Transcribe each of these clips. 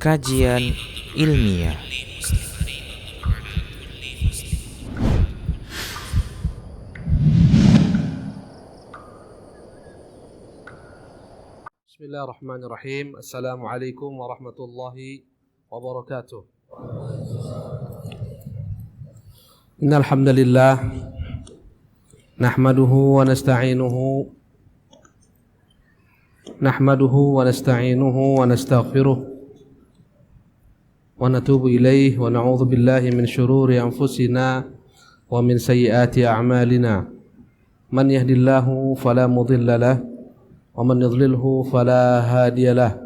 Kajian ilmiah. Bismillahirrahmanirrahim. Assalamualaikum warahmatullahi wabarakatuh. Innal hamdalillah nahmaduhu wa nasta'inuhu wa nastaghfiruh wa natubu ilayhi wa na'udzu billahi min shururi anfusina wa min sayyiati a'malina. Man yahdihillahu fala mudilla lahu wa man yudlilhu fala hadiya lahu.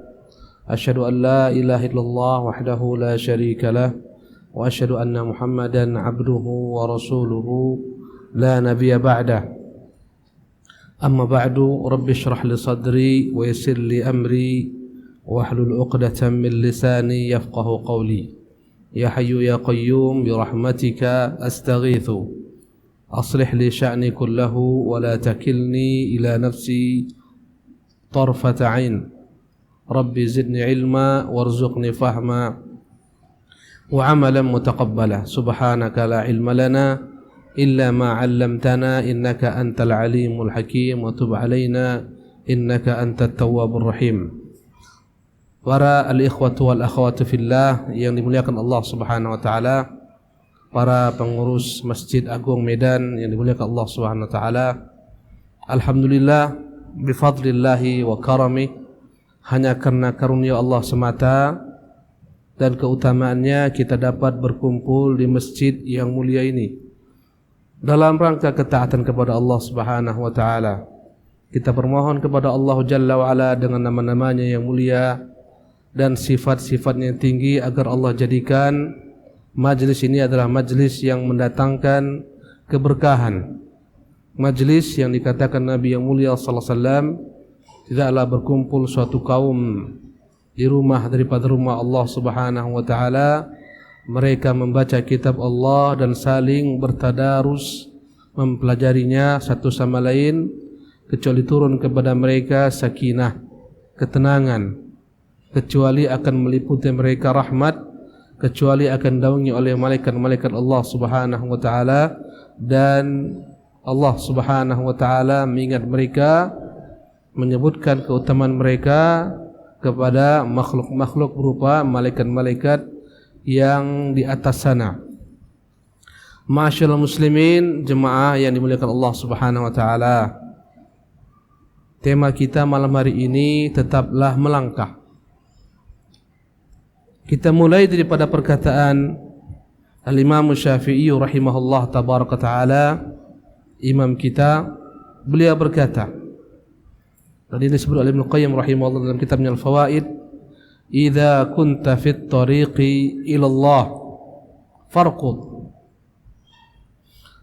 Asyhadu an la ilaha illallah wahdahu la syarika lah wa asyhadu anna Muhammadan abduhu wa rasuluhu la nabiyya ba'dah. Amma ba'du, rabbi shrah li sadri wa yassir li amri wahlul 'uqdatam min lisani yafqahu qawli. Ya hayyu ya qayyum bi rahmatika astaghithu. Aslih li sya'ni kullahu wa la takilni ila nafsi tarfata 'ain. Rabbi zidni ilma warzuqni fahma wa 'amalan mutaqabbala. Subhanaka la ilma lana illa ma 'allamtana innaka antal alimul hakim wa tub 'alaina innaka antat tawwabur rahim. Para al-ikhwatu wal akhwatu fillah yang dimuliakan Allah Subhanahu wa taala, para pengurus Masjid Agung Medan yang dimuliakan Allah Subhanahu wa taala, alhamdulillah bifadlillahi wa karami, hanya karena karunia Allah semata dan keutamaannya kita dapat berkumpul di masjid yang mulia ini dalam rangka ketaatan kepada Allah Subhanahu wa taala. Kita bermohon kepada Allah Jalla wa Ala dengan nama-namanya yang mulia dan sifat-sifatnya yang tinggi agar Allah jadikan majlis ini adalah majlis yang mendatangkan keberkahan. Majlis yang dikatakan Nabi yang mulia sallallahu alaihi wasallam, tidaklah berkumpul suatu kaum di rumah daripada rumah Allah Subhanahu wa taala, mereka membaca kitab Allah dan saling bertadarus mempelajarinya satu sama lain, kecuali turun kepada mereka sakinah, ketenangan, kecuali akan meliputi mereka rahmat, kecuali akan daungi oleh malaikat-malaikat Allah Subhanahu wa taala, dan Allah Subhanahu wa taala mengingat mereka, menyebutkan keutamaan mereka kepada makhluk-makhluk berupa malaikat-malaikat yang di atas sana. Ma'asyiral muslimin, jemaah yang dimuliakan Allah Subhanahu wa taala. Tema kita malam hari ini tetaplah melangkah. Kita mulai daripada perkataan Al-Imam Syafi'i rahimahullah tabaraka ta'ala, imam kita. Beliau berkata, dan ini disebut oleh Ibnu Qayyim rahimahullah dalam kitabnya Al-Fawaid, "Idza kunta fit tariqi ila Allah farqud."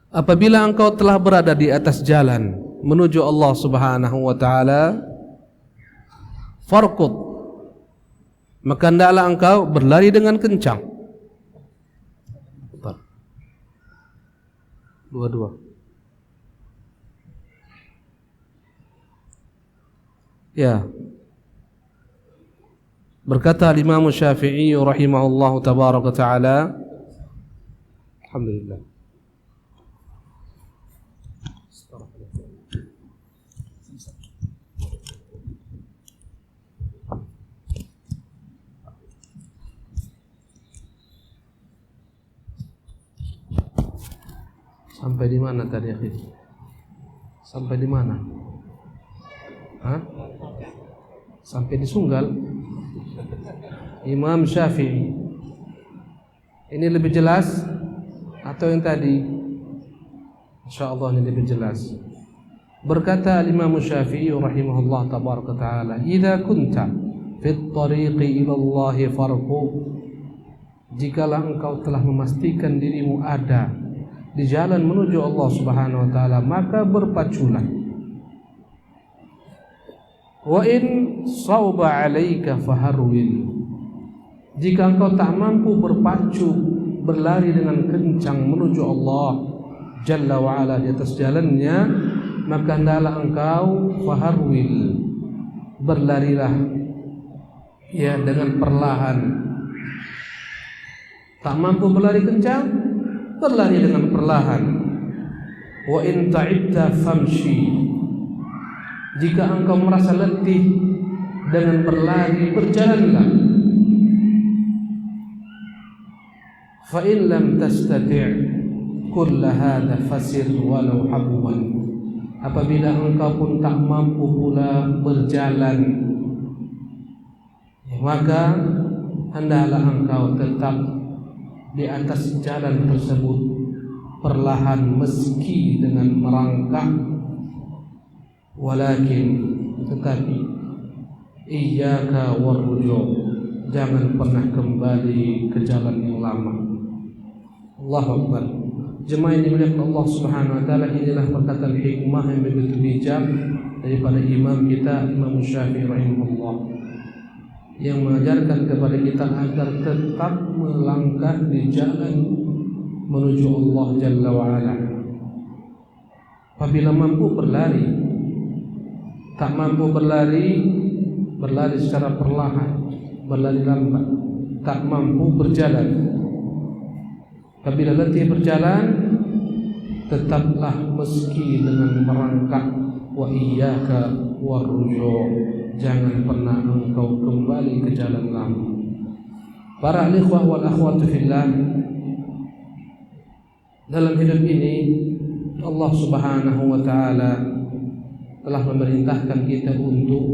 Apabila engkau telah berada di atas jalan menuju Allah Subhanahu wa taala, farqud, maka hendaklah engkau berlari dengan kencang. Dua-dua. Ya. Berkata Imam Syafi'i rahimahullahu tabaraka taala, alhamdulillah. Sampai di mana tadi, akhi? Sampai di mana? Hah? Sampai di Sunggal. Imam Syafi'i. Ini lebih jelas atau yang tadi? Insyaallah ini lebih jelas. Berkata Imam Syafi'i rahimahullah tabaraka taala, "Idza kunta fit tariqi ila Allah farqu." Jikalau engkau telah memastikan dirimu ada di jalan menuju Allah Subhanahu wa taala, maka berpaculah. Wa in sauba 'alaika faharwil. Jika engkau tak mampu berpacu, berlari dengan kencang menuju Allah Jalla wa Ala di atas jalannya, maka hendaklah engkau faharwil, berlarilah ya dengan perlahan. Tak mampu berlari kencang, berlari dengan perlahan. Wa in ta'ibta famshi. Jika engkau merasa letih dengan berlari, berjalanlah. Fa in lam tastati' kull hadha fasir walau habwan. Apabila engkau pun tak mampu pula berjalan, maka hendaklah engkau tetap di atas jalan tersebut perlahan meski dengan merangkak. Walakin, tetapi iyyaka warruju', jangan pernah kembali ke jalan yang lama. Allahu Akbar. Jemaah yang dimuliakan Allah Subhanahu wa taala, inilah perkataan hikmah yang begitu bijak daripada imam kita, Imam Syafi'i rahimahullah, yang mengajarkan kepada kita agar tetap melangkah di jalan menuju Allah Jalla wa'ala. Apabila mampu berlari, tak mampu berlari, berlari secara perlahan, berlari lambat. Tak mampu berjalan, apabila letih berjalan, tetaplah meski dengan merangkak. Wa iyyaka warruju', jangan pernah engkau kembali ke jalan lama. Para ikhwah wal akhwat fillah, dalam hidup ini Allah Subhanahu wa taala telah memerintahkan kita untuk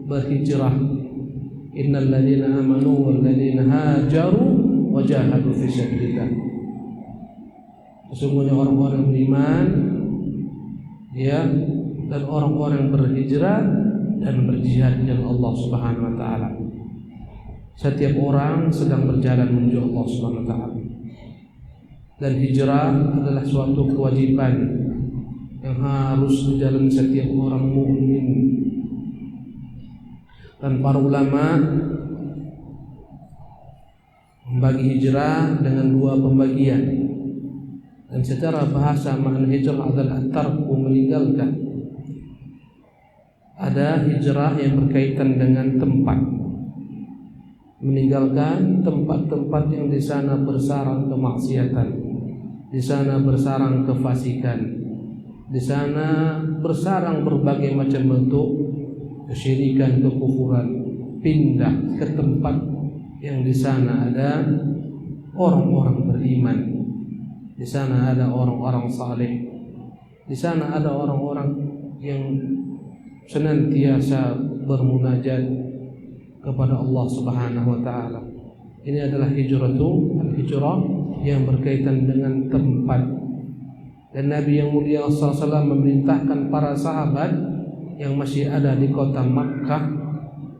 berhijrah. Innal ladzina amanu wal ladzina hajaru wa jahadu fi sabilillah. Sesungguhnya orang-orang beriman, ya, dan orang-orang berhijrah dan berjihad di jalan Allah Subhanahu wa taala. Setiap orang sedang berjalan menuju Allah Subhanahu wa taala. Dan hijrah adalah suatu kewajiban yang harus dijalani setiap orang mukmin. Dan para ulama membagi hijrah dengan dua pembagian. Dan secara bahasa makna hijrah adalah tarku, meninggalkan. Ada hijrah yang berkaitan dengan tempat, meninggalkan tempat-tempat yang di sana bersarang kemaksiatan, di sana bersarang kefasikan, di sana bersarang berbagai macam bentuk kesyirikan, kekufuran. Pindah ke tempat yang di sana ada orang-orang beriman, di sana ada orang-orang saleh, di sana ada orang-orang yang senantiasa bermunajat kepada Allah Subhanahu wa taala. Ini adalah hijrah yang berkaitan dengan tempat. Dan Nabi yang mulia SAW memerintahkan para sahabat yang masih ada di kota Makkah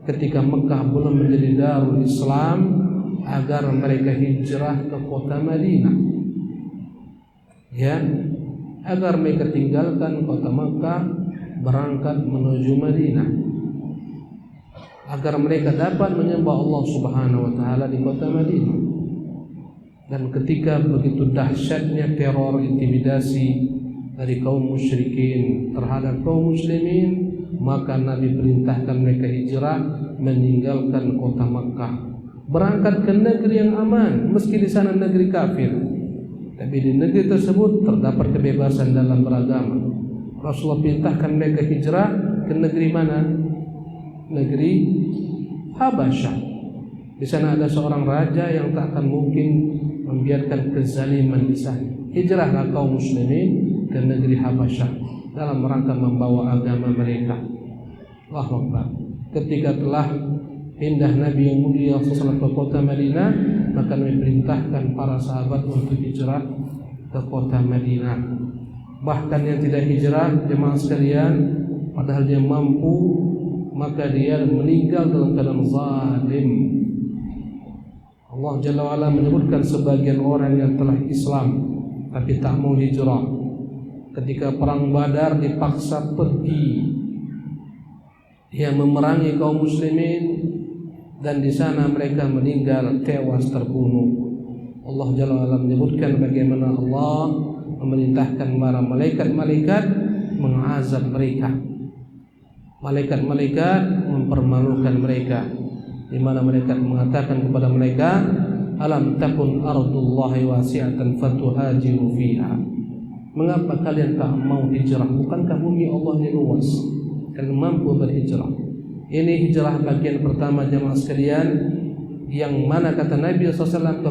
ketika Makkah belum menjadi Darul Islam agar mereka hijrah ke kota Madinah. Ya, agar mereka tinggalkan kota Makkah, berangkat menuju Madinah, agar mereka dapat menyembah Allah Subhanahu wa taala di kota Madinah. Dan ketika begitu dahsyatnya teror intimidasi dari kaum musyrikin terhadap kaum muslimin, maka Nabi perintahkan mereka hijrah, meninggalkan kota Makkah, berangkat ke negeri yang aman, meski di sana negeri kafir. Tapi di negeri tersebut terdapat kebebasan dalam beragama. Rasulullah perintahkan mereka hijrah ke negeri mana? Negeri Habasyah. Di sana ada seorang raja yang tak akan mungkin membiarkan kezaliman di sana. Hijrahlah kaum muslimin ke negeri Habasyah dalam rangka membawa agama mereka. Allahu Akbar. Ketika telah pindah Nabi yang mulia SAW ke kota Madinah, maka Nabi perintahkan para sahabat untuk hijrah ke kota Madinah. Bahkan yang tidak hijrah, jemaah sekalian, padahal dia mampu, maka dia meninggal dalam keadaan zalim. Allah Jalla wa'ala menyebutkan sebagian orang yang telah Islam tapi tak mau hijrah. Ketika perang Badar dipaksa pergi, dia memerangi kaum muslimin, dan di sana mereka meninggal, tewas, terbunuh. Allah Jalla wa'ala menyebutkan bagaimana Allah memerintahkan para malaikat-malaikat mengazab mereka. Malaikat-malaikat mempermalukan mereka. di mana mereka mengatakan kepada mereka, alam takun ardullahi wasi'atan fatuhajiru fiha. Mengapa kalian tak mau hijrah? Bukankah bumi Allah ini luas, kalian mampu berhijrah? Ini hijrah bagian pertama jamaah sekalian, yang mana kata Nabi SAW ke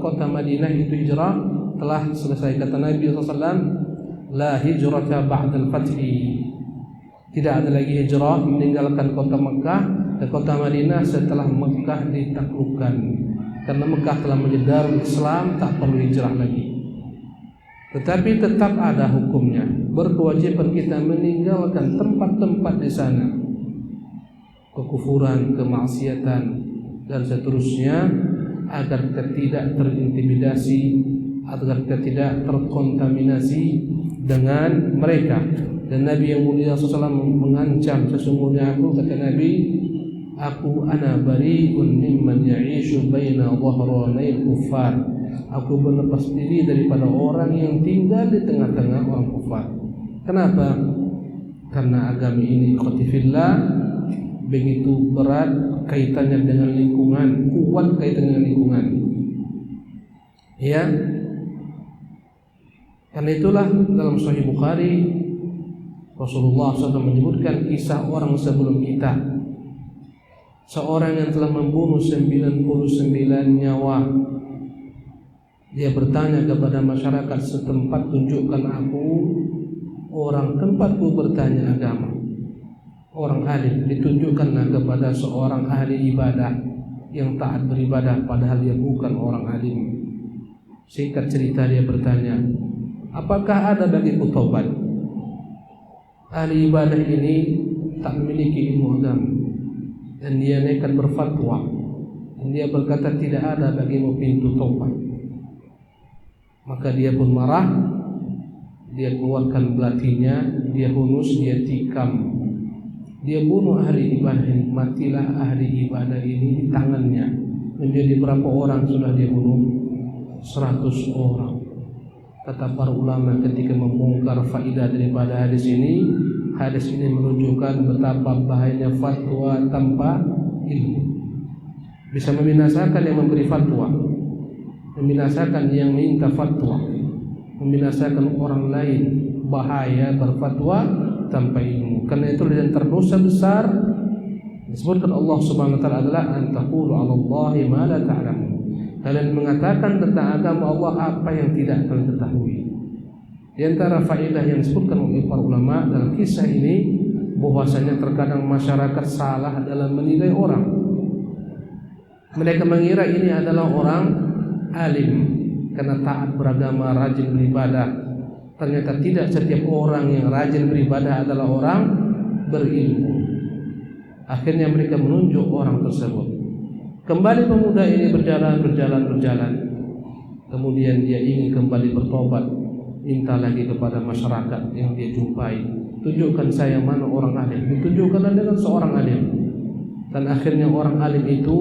kota Madinah itu hijrah telah selesai. Kata Nabi SAW, la hijrata ba'dal fathi. Tidak ada lagi hijrah meninggalkan kota Mekah ke kota Madinah setelah Mekah ditaklukkan. Karena Mekah telah menjadi darul Islam, tak perlu hijrah lagi. Tetapi tetap ada hukumnya. Berkewajiban kita meninggalkan tempat-tempat di sana, kekufuran, kemaksiatan, dan seterusnya, agar kita tidak terintimidasi, agar kita tidak terkontaminasi dengan mereka. Dan Nabi yang mulia SAW mengancam, sesungguhnya aku, kata Nabi, aku ana bari'un mimman ya'ishu baina dhahranil kuffar. Aku berlepas diri daripada orang yang tinggal di tengah-tengah orang kufar. Kenapa? Karena agama ini ikhwatifillah begitu berat kaitannya dengan lingkungan, kuat kaitannya dengan lingkungan. Ya. Karena itulah dalam Sahih Bukhari Rasulullah SAW menyebutkan kisah orang sebelum kita. Seorang yang telah membunuh 99 nyawa. Dia bertanya kepada masyarakat setempat, tunjukkan aku orang tempatku bertanya agama, orang alim. Ditunjukkanlah kepada seorang ahli ibadah yang taat beribadah padahal dia bukan orang alim. Singkat cerita, dia bertanya, apakah ada bagiku taubat? Ahli ibadah ini tak memiliki ilmu agama dan dia nekat berfatwa, dan dia berkata tidak ada bagimu pintu taubat. Maka dia pun marah, dia keluarkan belatinya, dia hunus, dia tikam, dia bunuh ahli ibadah ini. Matilah ahli ibadah ini di tangannya. Menjadi berapa orang sudah dia bunuh? 100 orang. Kata para ulama ketika membongkar faidah daripada hadis ini menunjukkan betapa bahayanya fatwa tanpa ilmu. Bisa membinasakan yang memberi fatwa, membinasakan yang minta fatwa, membinasakan orang lain. Bahaya berfatwa tanpa ilmu. Karena itu yang terdosa besar disebutkan Allah Subhanahu wa taala adalah an taqulu 'ala Allahi ma la ta'lamun. Kalian mengatakan tentang agama Allah apa yang tidak kalian ketahui. Di antara faedah yang disebutkan oleh para ulama dalam kisah ini, bahwasanya terkadang masyarakat salah dalam menilai orang. Mereka mengira ini adalah orang alim karena taat beragama, rajin beribadah. Ternyata tidak, setiap orang yang rajin beribadah adalah orang berilmu. Akhirnya mereka menunjuk orang tersebut. Kembali pemuda ini berjalan. Kemudian dia ingin kembali bertobat, minta lagi kepada masyarakat yang dia jumpai, tunjukkan saya mana orang alim. Ditunjukkan dengan seorang alim. Dan akhirnya orang alim itu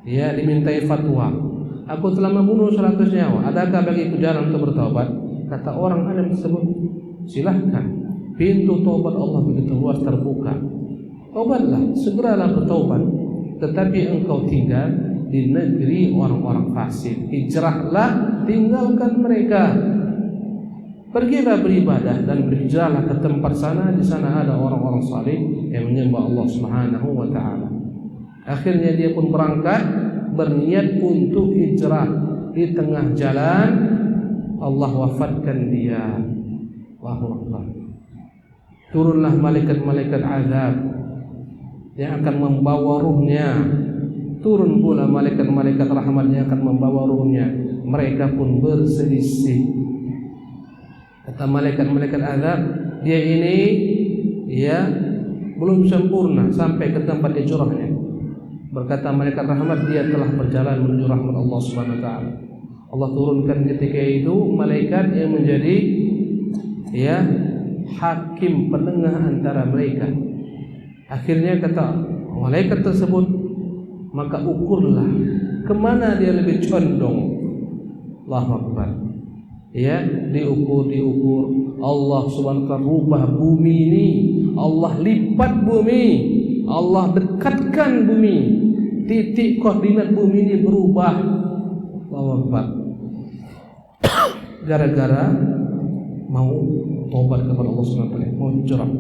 dia dimintai fatwa. Aku telah membunuh 100 nyawa, adakah bagiku jalan untuk bertobat? Kata orang alim tersebut, silahkan, pintu tobat Allah begitu luas terbuka. Tobatlah, segeralah bertobat. Tetapi engkau tinggal di negeri orang-orang fasik, hijrahlah, tinggalkan mereka. Pergilah beribadah dan berhijrahlah ke tempat sana. Di sana ada orang-orang saleh yang menyembah Allah Subhanahu wa taala. Akhirnya dia pun berangkat, berniat untuk hijrah. Di tengah jalan Allah wafatkan dia. Allahu Akbar. Turunlah malaikat-malaikat azab yang akan membawa ruhnya. Turun pula malaikat-malaikat rahmat yang akan membawa ruhnya. Mereka pun berselisih. Kata malaikat-malaikat azab, dia ini belum sempurna sampai ke tempat hijrahnya. Berkata malaikat rahmat, dia telah berjalan menuju rahmat Allah Subhanahu wa taala. Allah turunkan ketika itu malaikat yang menjadi hakim penengah antara mereka. Akhirnya kata malaikat tersebut, maka ukurlah kemana dia lebih condong. Allahu Akbar. Diukur. Allah Subhanahu wa taala rubah bumi ini. Allah lipat bumi. Allah dekatkan bumi, titik koordinat bumi ini berubah. Allahu Akbar. Gara-gara mau taubat kepada Allah Subhanahu wa taala, mau hijrah.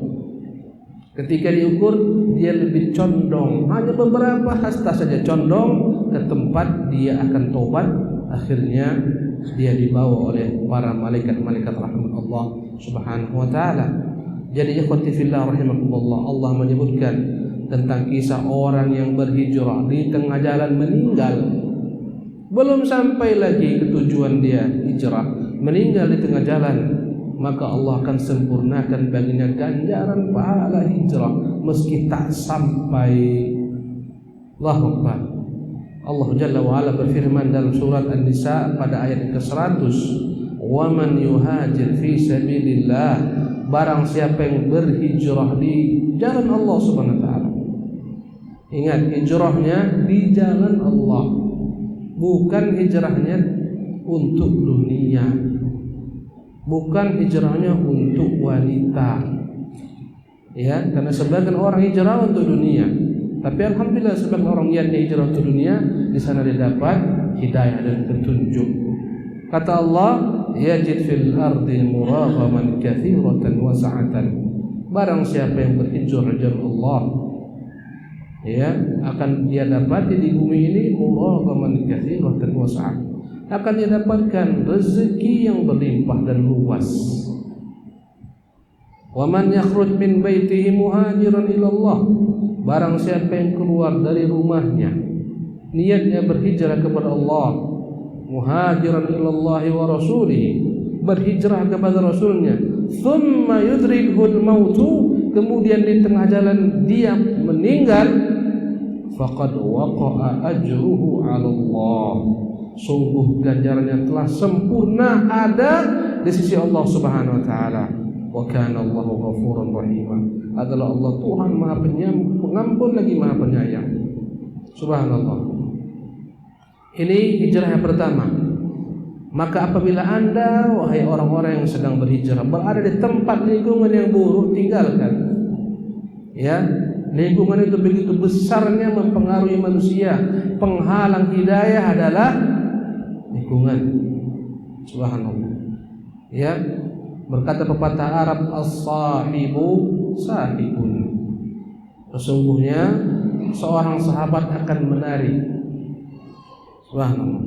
Ketika diukur, dia lebih condong, hanya beberapa hasta saja condong ke tempat dia akan taubat. Akhirnya dia dibawa oleh para malaikat-malaikat rahmat Allah Subhanahu wa taala. Jadi ikhwati fillah rahimakumullah, Allah menyebutkan tentang kisah orang yang berhijrah di tengah jalan meninggal. Belum sampai lagi ke tujuan dia hijrah, meninggal di tengah jalan, maka Allah akan sempurnakan baginya ganjaran pahala hijrah meski tak sampai. Allahu Akbar. Allah Jalla wa Ala berfirman dalam surat An-Nisa pada ayat ke-100, "Wa man yuhajir fi sabilillah", barang siapa yang berhijrah di jalan Allah Subhanahu wa taala. Ingat, hijrahnya di jalan Allah, bukan hijrahnya untuk dunia, bukan hijrahnya untuk wanita. Ya, karena sebagian orang hijrah untuk dunia, tapi alhamdulillah sebagian orang yang hijrah untuk dunia, di sana dia dapat hidayah dan petunjuk. Kata Allah, "Yajid fil ardi muraghaman katsiratan wa sa'atan." Barang siapa yang berhijrah di jalan Allah, ya, akan dia dapati di bumi ini muraghaman katsiratan wa sa'atan. Akan dia dapatkan rezeki yang berlimpah dan luas. Wa man yakhruj min baitihi muhajiran ila Allah, barang siapa yang keluar dari rumahnya niatnya berhijrah kepada Allah, muhajiran ila Allah wa rasulih, berhijrah kepada rasulnya, thumma yudrikuhul mautu, kemudian di tengah jalan dia meninggal, faqad waqa'a ajruhu 'ala Allah, sungguh ganjarannya telah sempurna ada di sisi Allah Subhanahu wa taala. Wa kana Allahu ghafurur rahim. Adalah Allah Tuhan Maha Pengampun lagi Maha Penyayang. Subhanallah. Ini hijrah yang pertama. Maka apabila Anda, wahai orang-orang yang sedang berhijrah, berada di tempat lingkungan yang buruk, tinggalkan. Ya, lingkungan itu begitu besarnya mempengaruhi manusia. Penghalang hidayah adalah lingkungan. Subhanallah. Ya, berkata pepatah Arab, as-sahibu sahibun. Sesungguhnya seorang sahabat akan menari. Subhanallah.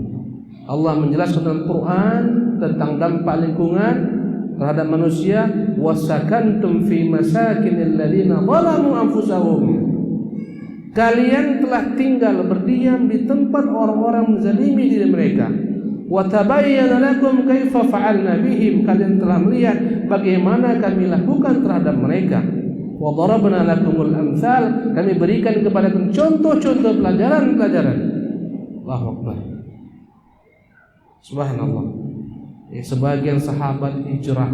Allah menjelaskan dalam Quran tentang dampak lingkungan terhadap manusia, wasakantum fi masakinil ladzina zalamu anfusahum. Kalian telah tinggal berdiam di tempat orang-orang menzalimi diri mereka. Wa tabayyana lakum kaifa fa'alna bihim, kalian telah melihat bagaimana kami lakukan terhadap mereka. Wa darabna lakumul amsal, kami berikan kepada kalian contoh-contoh pelajaran-pelajaran. Allahu Akbar. Subhanallah. Sebagian sahabat hijrah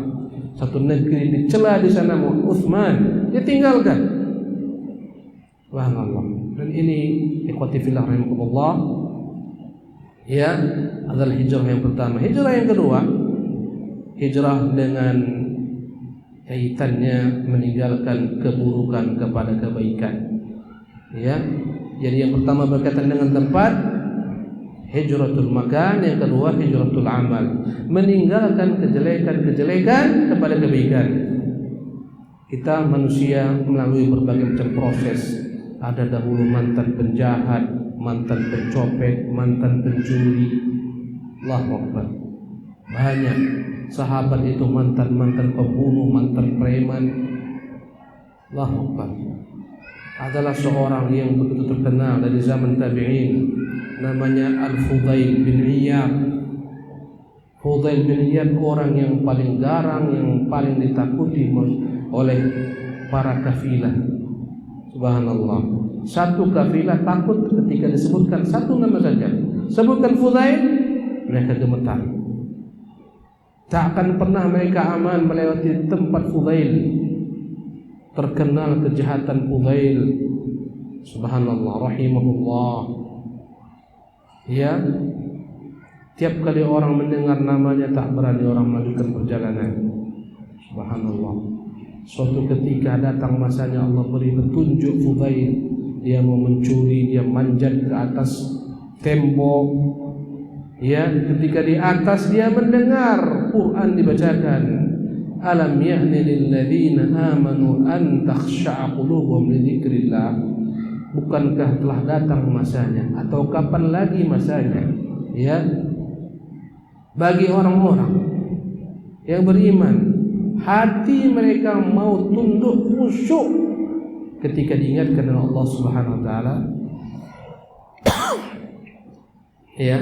satu negeri dicela di sana, Utsman, dia tinggalkan. Subhanallah. Dan ini ikhwati fillah rahimakumullah, ya, adalah hijrah yang pertama. Hijrah yang kedua, hijrah dengan kaitannya meninggalkan keburukan kepada kebaikan. Ya, jadi yang pertama berkaitan dengan tempat, hijratul makan, yang kedua hijratul amal, meninggalkan kejelekan-kejelekan kepada kebaikan. Kita manusia melalui berbagai macam proses. Ada dahulu mantan penjahat, mantan pencopet, mantan pencuri. Allahu Akbar. Banyak sahabat itu mantan pembunuh, mantan preman. Allahu Akbar. Adalah seorang yang begitu terkenal dari zaman tabi'in, namanya Al-Fudail bin Iyad. Fudail bin Iyad orang yang paling garang, yang paling ditakuti oleh para kafilah. Subhanallah. Satu kafilah takut ketika disebutkan satu nama saja. Sebutkan Fudail, mereka gemetar. Tak akan pernah mereka aman melewati tempat Fudail. Terkenal kejahatan Fudail. Subhanallah, rahimahullah. Ya, tiap kali orang mendengar namanya tak berani orang melanjutkan perjalanan. Subhanallah. Suatu ketika datang masanya Allah beri petunjuk Fudail. Dia mau mencuri, dia manjat ke atas tembok. Ya, ketika di atas dia mendengar Quran dibacakan. Alam ya'ni lil ladzina amanu an takhsha'a qulubuhum li dzikrillah. Bukankah telah datang masanya atau kapan lagi masanya? Ya. Bagi orang-orang yang beriman, hati mereka mau tunduk khusyuk ketika diingatkan oleh Allah Subhanahu wa taala. Ya.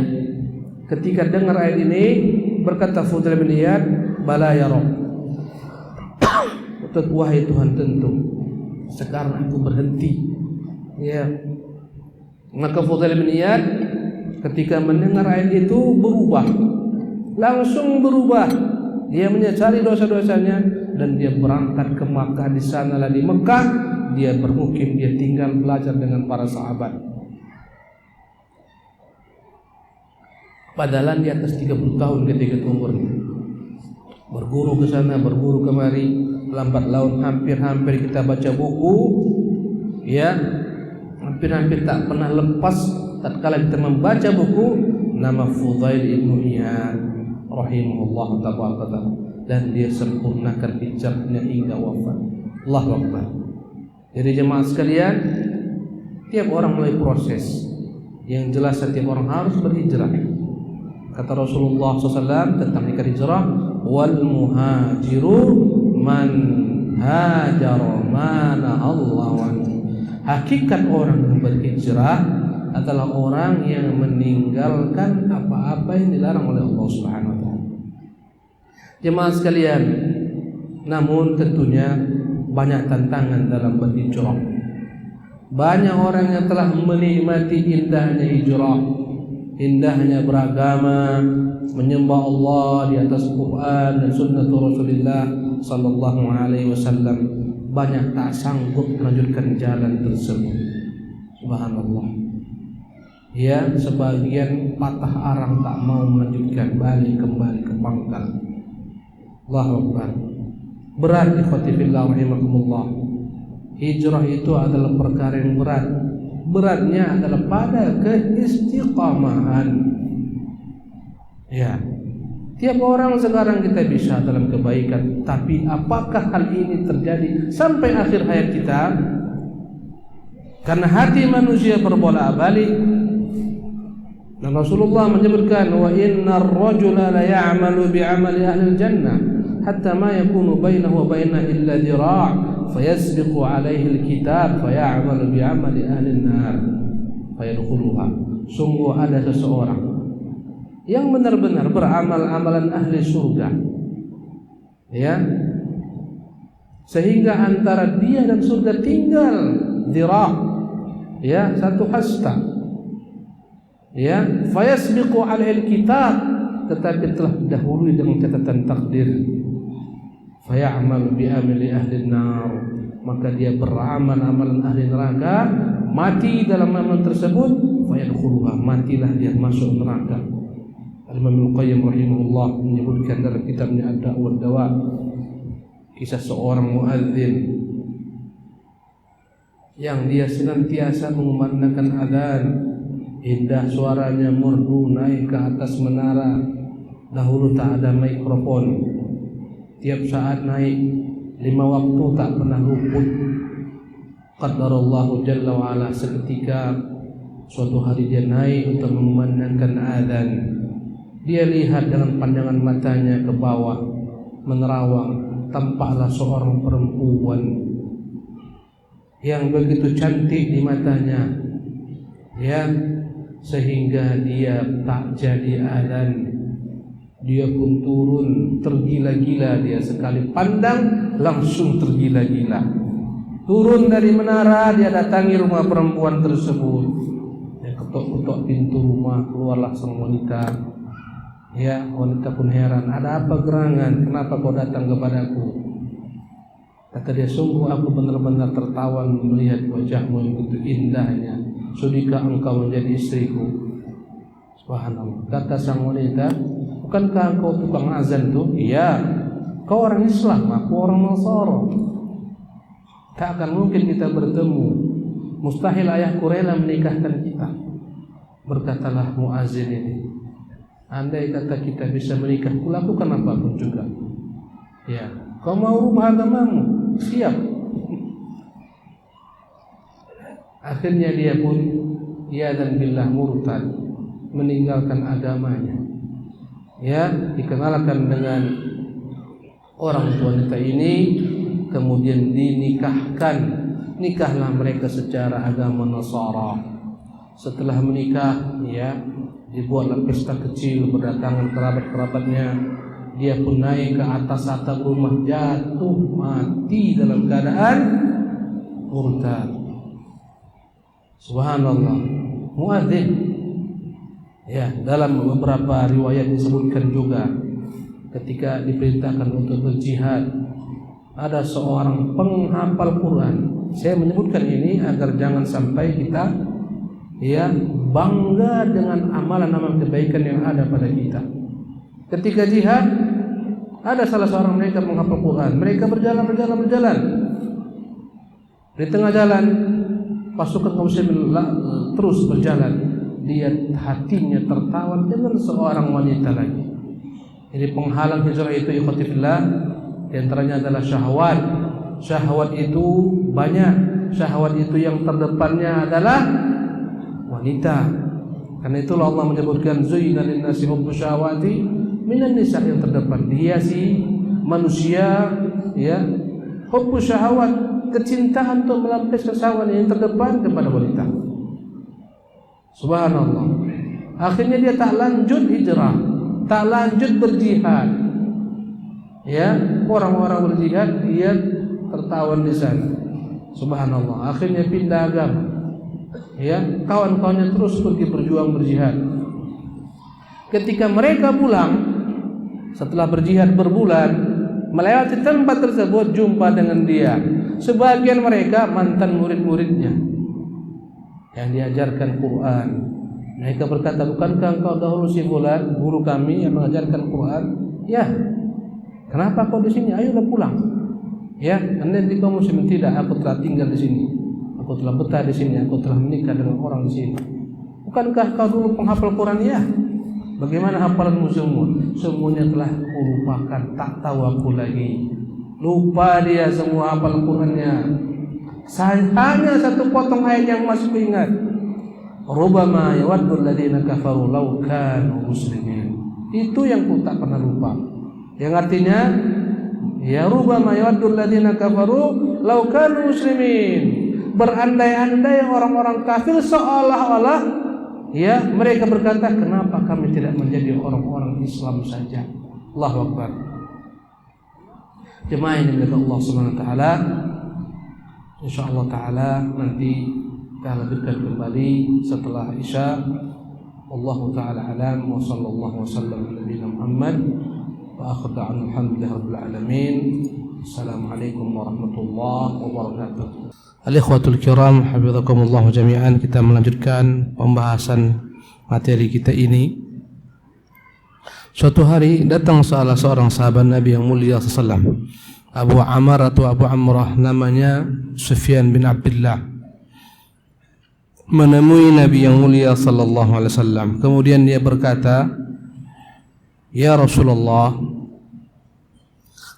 Ketika dengar ayat ini, berkata Fudail bin Iyad, "Bala ya Rabb." Wahai Tuhan, tentu sekarang aku berhenti. Ya. Maka Fudail bin Iyad ketika mendengar ayat itu berubah. Langsung berubah. Dia menyesali dosa-dosanya dan dia berangkat ke Makkah. Di sanalah di Mekah dia bermukim, dia tinggal belajar dengan para sahabat. Padahal di atas 30 tahun ketika umurnya. Berguru ke sana, berguru kemari, lambat laun hampir-hampir kita baca buku, ya, hampir-hampir tak pernah lepas tatkala kita membaca buku nama Fudail ibnu Iyad rahimahullah taala, dan dia sempurnakan hijrahnya hingga wafat. Allahu Akbar. Jadi jemaah sekalian, tiap orang mulai proses. Yang jelas setiap orang harus berhijrah. Kata Rasulullah SAW tentang hijrah, wal muhajiru man hajara mana Allah. Hakikat orang yang berhijrah adalah orang yang meninggalkan apa-apa yang dilarang oleh Allah Subhanahu wa taala. Jemaah sekalian, namun tentunya banyak tantangan dalam berhijrah. Banyak orang yang telah menikmati indahnya hijrah, indahnya beragama, menyembah Allah di atas Quran dan sunnah Rasulullah sallallahu alaihi wasallam, banyak tak sanggup melanjutkan jalan tersebut. Subhanallah. Ya, sebagian patah arang tak mau melanjutkan, balik kembali ke pangkal. Allahu Akbar. Berat ikhwati fillah rahimakumullah. Hijrah itu adalah perkara yang berat. Beratnya adalah pada keistiqamahan. Ya. Tiap orang sekarang kita bisa dalam kebaikan, tapi apakah hal ini terjadi sampai akhir hayat kita? Karena hati manusia berbolak-balik. Dan Rasulullah menyebutkan, wa innar rajula la ya'malu bi'amali ahli jannah hatta ma yakunu bainahu wa bainaha illa dhira' fayasbiqu 'alaihi alkitab faya'malu bi'amali ahli an-nar fayadkhuluha. Sungguh ada seseorang yang benar-benar beramal amalan ahli surga, ya, sehingga antara dia dan surga tinggal dhira', ya, satu hasta, ya, fayasbiqu 'alaihi alkitab, tetapi telah didahului dengan catatan takdir. Faya'mal bi'amali ahli nar, maka dia beramal amalan ahli neraka, mati dalam amal tersebut, fayadkhuluha, matilah dia masuk neraka. Al-Imam Al-Qayyim rahimahullah menyebutkan dalam kitabnya Ad-Da' wa Ad-Dawa kisah seorang muadzin yang dia senantiasa mengumandangkan adzan, indah suaranya, merdu naik ke atas menara. Dahulu tak ada mikrofon, tiap saat naik 5 waktu tak pernah luput. Qadarallahu jalla wa ala, seketika suatu hari dia naik untuk mengumandangkan adzan. Dia lihat dengan pandangan matanya ke bawah, menerawang, tampaklah seorang perempuan yang begitu cantik di matanya, ya, sehingga dia tak jadi adzan. Dia pun turun, tergila-gila dia, sekali pandang langsung tergila-gila. Turun dari menara, dia datangi rumah perempuan tersebut. Dia ketok-ketok pintu rumah, keluarlah sang wanita. Ya, wanita pun heran, ada apa gerangan? Kenapa kau datang kepadaku? Kata dia, sungguh aku benar-benar tertawan melihat wajahmu yang begitu indahnya. Sudikah engkau menjadi istriku? Subhanallah. Kata sang wanita, bukankah engkau tukang azan tuh? Iya. Kau orang Islam, aku orang Nasara. Tak akan mungkin kita bertemu. Mustahil ayahku rela menikahkan kita. Berkatalah muazin ini, andai kata kita bisa menikah, kulakukan apapun juga. Ya, kau mau rubah agamamu, siap. Akhirnya dia pun dan billah murtad, meninggalkan agamanya. Ya, dikenalkan dengan orang tua wanita ini, kemudian dinikahkan. Nikahlah mereka secara agama Nasara. Setelah menikah, ya, dibuatlah pesta kecil, berdatangan kerabat-kerabatnya. Dia pun naik ke atas atap rumah, jatuh mati dalam keadaan murtad. Subhanallah. Muadzin. Ya, dalam beberapa riwayat disebutkan juga ketika diperintahkan untuk berjihad, ada seorang penghafal Quran. Saya menyebutkan ini agar jangan sampai kita bangga dengan amalan-amalan kebaikan yang ada pada kita. Ketika jihad, ada salah seorang mereka menghafal Quran. Mereka berjalan. Di tengah jalan, pasukan kaum muslimin terus berjalan. Dia hatinya tertawan dengan seorang wanita lagi. Jadi penghalang hijrah itu ikhwatifillah, di antaranya adalah syahwat. Syahwat itu banyak. Syahwat itu yang terdepannya adalah wanita. Karena itulah Allah menyebutkan zuyyina lin-nasi hubbu syahawati minan nisa, yang terdepan dihiasi manusia hubbu syahawat, kecintaan untuk melampiaskan syahwat yang terdepan kepada wanita. Subhanallah. Akhirnya dia tak lanjut hijrah, tak lanjut berjihad. Orang-orang berjihad dia tertawan di sana. Subhanallah. Akhirnya pindah agama. Kawan-kawannya terus pergi berjuang berjihad. Ketika mereka pulang setelah berjihad berbulan, melewati tempat tersebut, jumpa dengan dia. Sebagian mereka mantan murid-muridnya yang diajarkan Quran. Mereka berkata, bukankah engkau dahulu si fulan, guru kami yang mengajarkan Quran? Ya. Kenapa kau di sini? Ayolah pulang. Nanti kau muslim. Tidak, aku telah tinggal di sini. Aku telah betah di sini. Aku telah menikah dengan orang di sini. Bukankah kau dulu penghafal Quran? Ya. Bagaimana hafalanmu semua? Semuanya telah kulupakan, tak tahu aku lagi. Lupa dia semua hafal Qurannya. Hanya satu potong ayat yang masih ingat. Rubama yawaddu alladziina kafaru law kanu muslimin. Itu yang ku tak pernah lupa. Yang artinya, ya rubama yawaddu alladziina kafaru law kanu muslimin. Berandai-andai orang-orang kafir seolah-olah mereka berkata, kenapa kami tidak menjadi orang-orang Islam saja? Allahu Akbar. Jemaah yang dimuliakan Allah Subhanahu wa taala, insyaallah taala nanti kita lanjutkan kembali setelah Isya. Wallahu taala alam, wa sallallahu wasallam ala nabiyina Muhammad wa akhiru da'wana alhamdulillahi rabbil alamin. Assalamualaikum warahmatullahi wabarakatuh. Al-ikhwatul kiram, hafizakumullah jami'an. Kita melanjutkan pembahasan materi kita ini. Suatu hari datang salah seorang sahabat Nabi yang mulia sallallahu, Abu Amr atau Abu Amrah, namanya Sufyan bin Abdullah, menemui Nabi yang mulia sallallahu alaihi wasallam. Kemudian dia berkata, "Ya Rasulullah,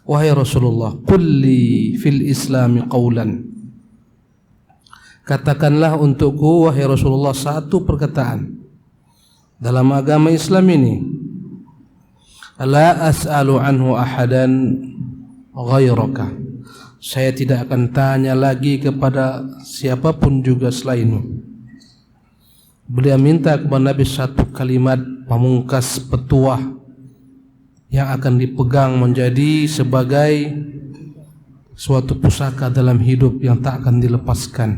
wahai Rasulullah, qul li fil Islam qawlan." Katakanlah untukku wahai Rasulullah satu perkataan dalam agama Islam ini. La as'alu anhu ahadan ghairaka. Saya tidak akan tanya lagi kepada siapapun juga selainmu. Beliau minta kepada Nabi satu kalimat pamungkas petuah yang akan dipegang menjadi sebagai suatu pusaka dalam hidup yang tak akan dilepaskan.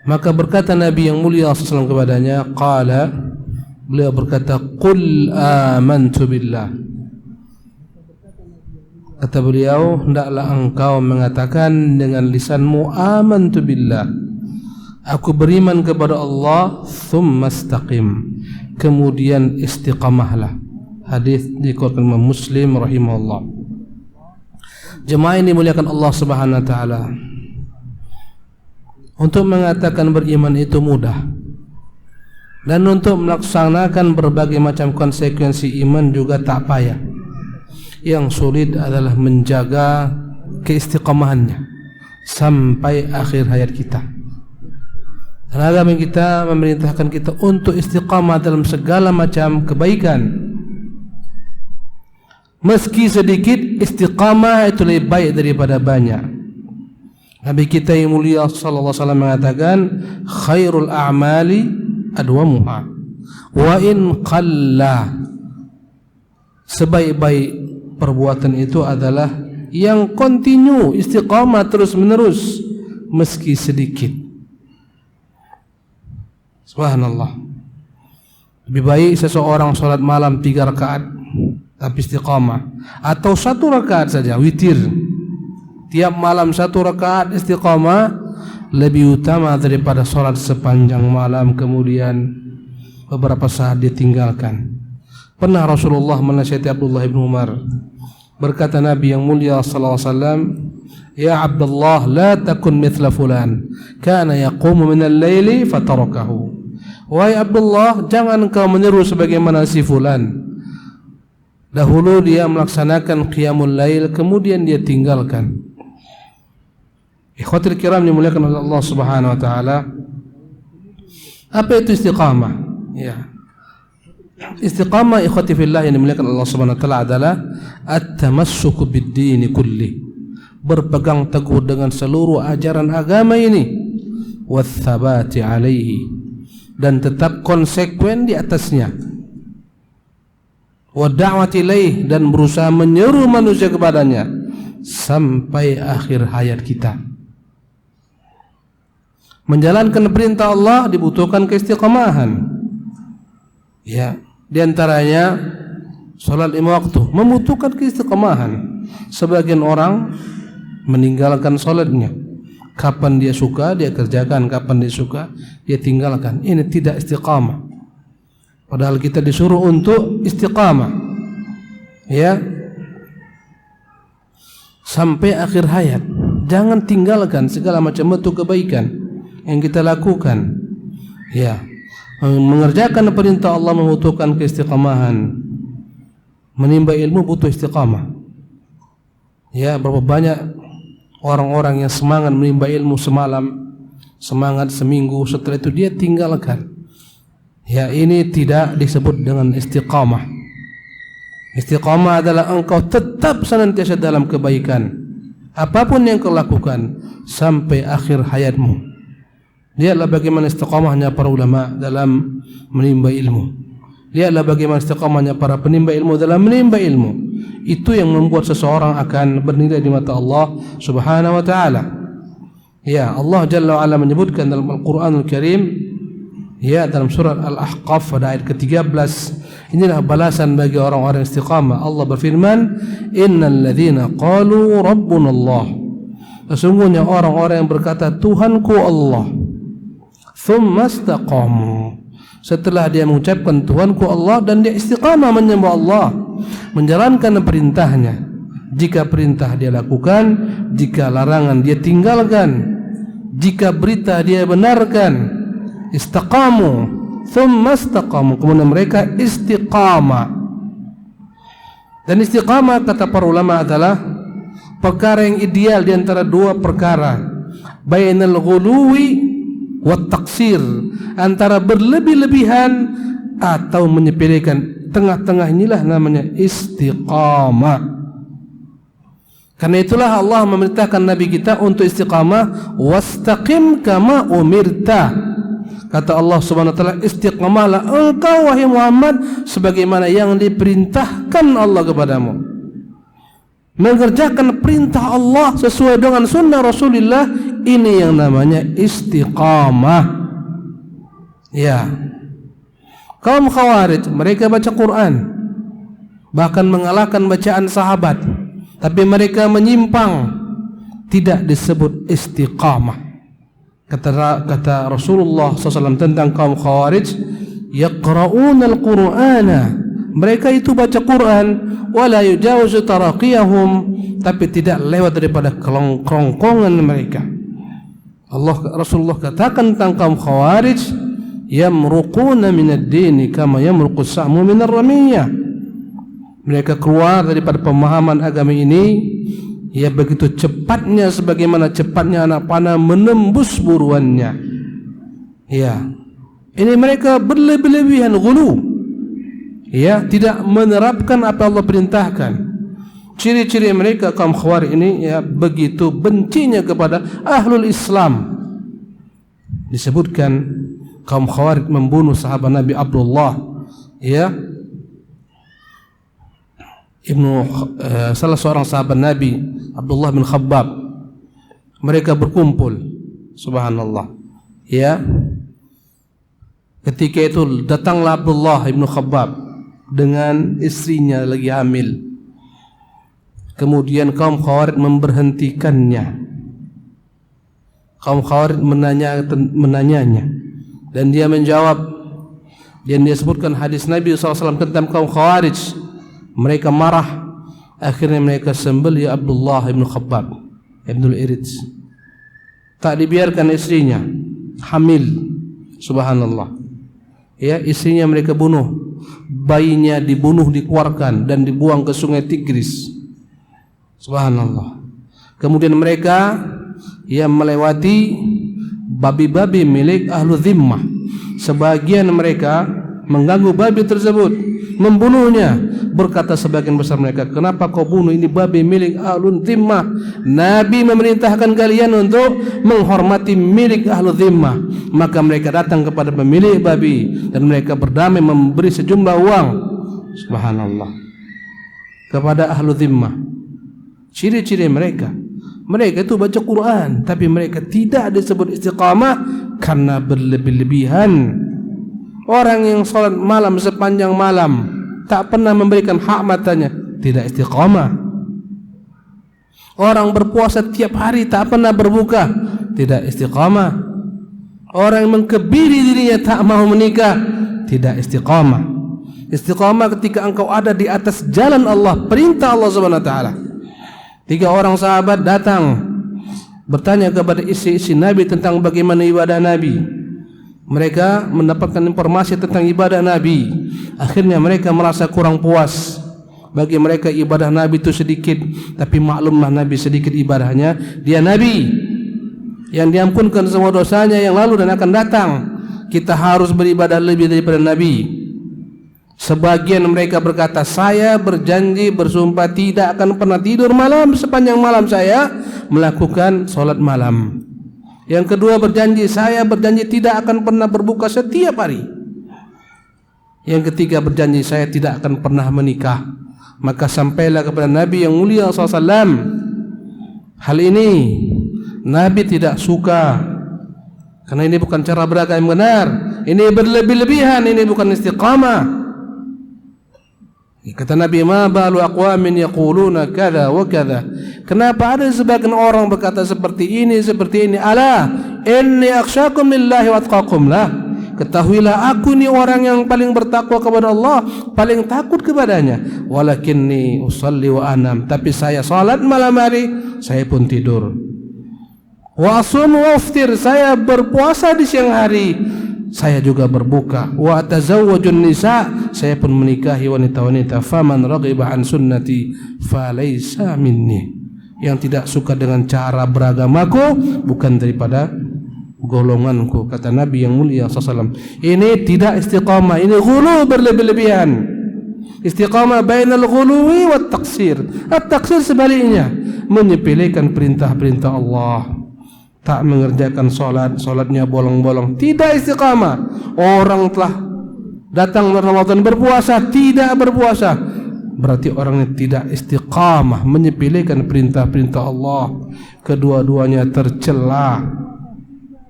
Maka berkata Nabi yang mulia SAW kepadanya, qala, beliau berkata, qul amantu billah. Kata beliau, hendaklah engkau mengatakan dengan lisanmu, amantu billah, aku beriman kepada Allah, thumma istaqim, kemudian istiqamahlah. Hadis dikeluarkan Imam Muslim rahimahullah. Jemaah ini dimuliakan Allah Subhanahu wa taala. Untuk mengatakan beriman itu mudah, dan untuk melaksanakan berbagai macam konsekuensi iman juga tak payah. Yang sulit adalah menjaga keistiqamahannya sampai akhir hayat kita. Dan agama kita memerintahkan kita untuk istiqamah dalam segala macam kebaikan. Meski sedikit, istiqamah itu lebih baik daripada banyak. Nabi kita yang mulia sallallahu alaihi wasallam mengatakan, khairul a'mali adwamuha wa in qalla. Sebaik-baik perbuatan itu adalah yang kontinu, istiqamah terus menerus meski sedikit. Subhanallah. Lebih baik seseorang salat malam 3 rakaat tapi istiqamah, atau 1 rakaat saja witir tiap malam 1 rakaat istiqamah, lebih utama daripada salat sepanjang malam kemudian beberapa saat ditinggalkan. Pernah Rasulullah menasihati Abdullah bin Umar. Berkata Nabi yang mulia sallallahu alaihi wasallam, "Ya Abdullah, la takun mithla fulan, kana yaqumu min al-laili fatarakahu." Wahai Abdullah, jangan engkau meniru sebagaimana si fulan. Dahulu dia melaksanakan qiyamul lail kemudian dia tinggalkan. Ikhwatul kiram dimuliakan oleh Allah Subhanahu wa taala. Apa itu istiqamah? Ya. Istiqamah ikhwati fillah yang dimuliakan Allah Subhanahu wa taala adalah at-tamassuk bid-din kulli. Berpegang teguh dengan seluruh ajaran agama ini, wath-thabati alaihi, dan tetap konsekuen di atasnya. Wa da'wati ilaih, dan berusaha menyeru manusia kepadanya sampai akhir hayat kita. Menjalankan perintah Allah dibutuhkan keistiqamahan. Ya, di antaranya salat 5 waktu membutuhkan keistiqamahan. Sebagian orang meninggalkan salatnya. Kapan dia suka dia kerjakan, kapan dia suka dia tinggalkan. Ini tidak istiqamah. Padahal kita disuruh untuk istiqamah. Ya. Sampai akhir hayat. Jangan tinggalkan segala macam bentuk kebaikan yang kita lakukan. Ya. Mengerjakan perintah Allah membutuhkan keistiqamahan. Menimba ilmu butuh istiqamah. Ya, berapa banyak orang-orang yang semangat menimba ilmu semalam, semangat seminggu, setelah itu dia tinggalkan. Ya, ini tidak disebut dengan istiqamah. Istiqamah adalah engkau tetap senantiasa dalam kebaikan apapun yang kau lakukan sampai akhir hayatmu. Lihatlah bagaimana istiqamahnya para ulama dalam menimba ilmu. Lihatlah bagaimana istiqamahnya para penimba ilmu dalam menimba ilmu. Itu yang membuat seseorang akan bernilai di mata Allah Subhanahu wa taala. Ya, Allah Jalla wa Ala menyebutkan dalam Al-Qur'anul Karim, ya, dalam surat Al-Ahqaf pada ayat ke-13, inilah balasan bagi orang-orang istiqamah. Allah berfirman, "Innal ladzina qalu rabbuna Allah." Sesungguhnya orang-orang yang berkata Tuhanku Allah, thumma istaqamu, setelah dia mengucapkan Tuhanku Allah dan dia istiqamah menyembah Allah, menjalankan perintahnya. Jika perintah dia lakukan, jika larangan dia tinggalkan, jika berita dia benarkan, istaqamu, thumma istaqamu, kemudian mereka istiqamah. Dan istiqamah kata para ulama adalah perkara yang ideal di antara dua perkara, bainal ghuluwi wat taksir, antara berlebih-lebihan atau menyepelekan. Tengah-tengah inilah namanya istiqamah. Karena itulah Allah memerintahkan Nabi kita untuk istiqamah, wastaqim kama umirta. Kata Allah Subhanahu wa taala, istiqamahlah engkau wahai Muhammad sebagaimana yang diperintahkan Allah kepadamu. Mengerjakan perintah Allah sesuai dengan sunnah Rasulullah, ini yang namanya istiqamah. Ya. Kaum Khawarij mereka baca Quran, bahkan mengalahkan bacaan sahabat, tapi mereka menyimpang, tidak disebut istiqamah. Kata Rasulullah SAW tentang kaum Khawarij, yaqra'una al-Qur'ana, Mereka itu baca Quran, wala yujawizu taraqiyahum, tapi tidak lewat daripada kerongkongan mereka. Rasulullah katakan tentang kaum Khawarij, yamruquna minad dini kama yamruqus sa'mu minar ramiyah. Mereka keluar daripada pemahaman agama ini ya begitu cepatnya sebagaimana cepatnya anak panah menembus buruannya. Ya, ini mereka berlebih-lebihan, ghulu. Ya, tidak menerapkan apa Allah perintahkan. Ciri-ciri mereka kaum Khawarij ini ya begitu bencinya kepada ahlul Islam. Disebutkan kaum Khawarij membunuh sahabat Nabi Abdullah, ya, salah seorang sahabat Nabi Abdullah bin Khabbab. Mereka berkumpul, subhanallah, ya. Ketika itu datanglah Abdullah bin Khabbab dengan istrinya lagi hamil. Kemudian kaum Khawarij memberhentikannya. Kaum Khawarij menanyanya dan dia menjawab. Dan dia sebutkan hadis Nabi SAW tentang kaum Khawarij. Mereka marah, akhirnya mereka sembelih Abdullah bin Khabbab Ibnul Irid. Tak dibiarkan istrinya hamil, subhanallah. Ya, istrinya mereka bunuh, bayinya dibunuh, dikeluarkan dan dibuang ke sungai Tigris. Subhanallah. Kemudian mereka yang melewati babi-babi milik ahlu zimmah. Sebagian mereka mengganggu babi tersebut, membunuhnya. Berkata sebagian besar mereka, kenapa kau bunuh ini babi milik ahlu zimmah? Nabi memerintahkan kalian untuk menghormati milik ahlu zimmah. Maka mereka datang kepada pemilik babi dan mereka berdamai memberi sejumlah uang, subhanallah, kepada ahlu zimmah. Ciri-ciri mereka itu baca Quran, tapi mereka tidak disebut istiqamah karena berlebih-lebihan. Orang yang salat malam sepanjang malam tak pernah memberikan hak matanya, tidak istiqamah. Orang berpuasa tiap hari tak pernah berbuka, tidak istiqamah. Orang yang mengkebiri dirinya tak mau menikah, tidak istiqamah. Istiqamah ketika engkau ada di atas jalan Allah, perintah Allah Subhanahu wa taala. 3 orang sahabat datang bertanya kepada istri-istri Nabi tentang bagaimana ibadah Nabi. Mereka mendapatkan informasi tentang ibadah Nabi. Akhirnya mereka merasa kurang puas. Bagi mereka ibadah Nabi itu sedikit, tapi maklumlah Nabi sedikit ibadahnya. Dia Nabi yang diampunkan semua dosanya yang lalu dan akan datang. Kita harus beribadah lebih daripada Nabi. Sebagian mereka berkata, saya berjanji bersumpah tidak akan pernah tidur malam sepanjang malam saya melakukan solat malam. Yang kedua berjanji, saya berjanji tidak akan pernah berbuka setiap hari. Yang ketiga berjanji, saya tidak akan pernah menikah. Maka sampailah kepada Nabi yang mulia SAW. Hal ini Nabi tidak suka, karena ini bukan cara beragama yang benar. Ini berlebih-lebihan, ini bukan istiqamah. Kata Nabi, ma balu aqwamin yaquluna kadza wa kadza. Kenapa ada sebagian orang berkata seperti ini, seperti ini? Ala inni akhsyakum lillahi wa atqakum lah. Ketahuilah aku ni orang yang paling bertakwa kepada Allah, paling takut kepadanya. Walakinni usalli wa anam, tapi saya salat malam hari, saya pun tidur. Wa asum wa aftir, saya berpuasa di siang hari, saya juga berbuka. Wa atazawwajun nisa, saya pun menikahi wanita-wanita. Faman raghiba an sunnati falaysa minni. Yang tidak suka dengan cara beragamaku bukan daripada golonganku, kata Nabi yang mulia SAW. Ini tidak istiqamah, ini ghulu, berlebih-lebihan. Istiqamah bainal ghuluwi wat taqsir. At-taqsir sebaliknya, menyepelekan perintah-perintah Allah, tak mengerjakan solatnya bolong-bolong, tidak istiqamah. Orang telah datang Ramadan berpuasa, tidak berpuasa, berarti orangnya tidak istiqamah, menyepelekan perintah-perintah Allah. Kedua-duanya tercela.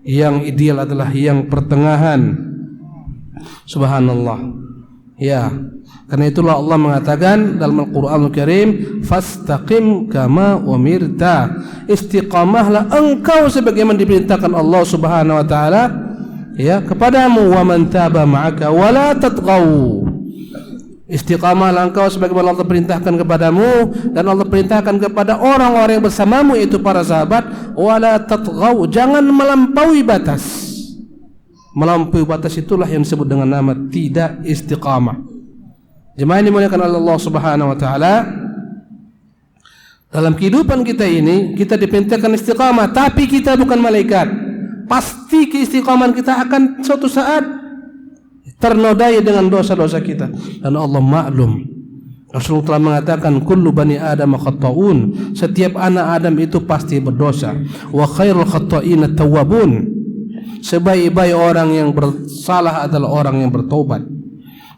Yang ideal adalah yang pertengahan. Subhanallah. Ya, karena itulah Allah mengatakan dalam Al-Qur'anul Karim, fastaqim kama umirta. Istiqamahlah engkau sebagaimana diperintahkan Allah Subhanahu wa taala ya kepadamu. Wa man taba ma'aka wa la tatghaw. Istiqamahlah engkau sebagaimana Allah perintahkan kepadamu dan Allah perintahkan kepada orang-orang yang bersamamu, itu para sahabat. Wala tatghaw, jangan melampaui batas. Melampaui batas itulah yang disebut dengan nama tidak istiqamah. Jemaah yang dimuliakan oleh Allah Subhanahu wa taala, dalam kehidupan kita ini kita diperintahkan istiqamah, tapi kita bukan malaikat. Pasti keistiqaman kita akan suatu saat ternodai dengan dosa-dosa kita, dan Allah maklum. Rasulullah telah mengatakan kullu bani adam khata'un, setiap anak Adam itu pasti berdosa. Wa khairul khata'in at-tawwabun, sebaik-baik orang yang bersalah adalah orang yang bertobat.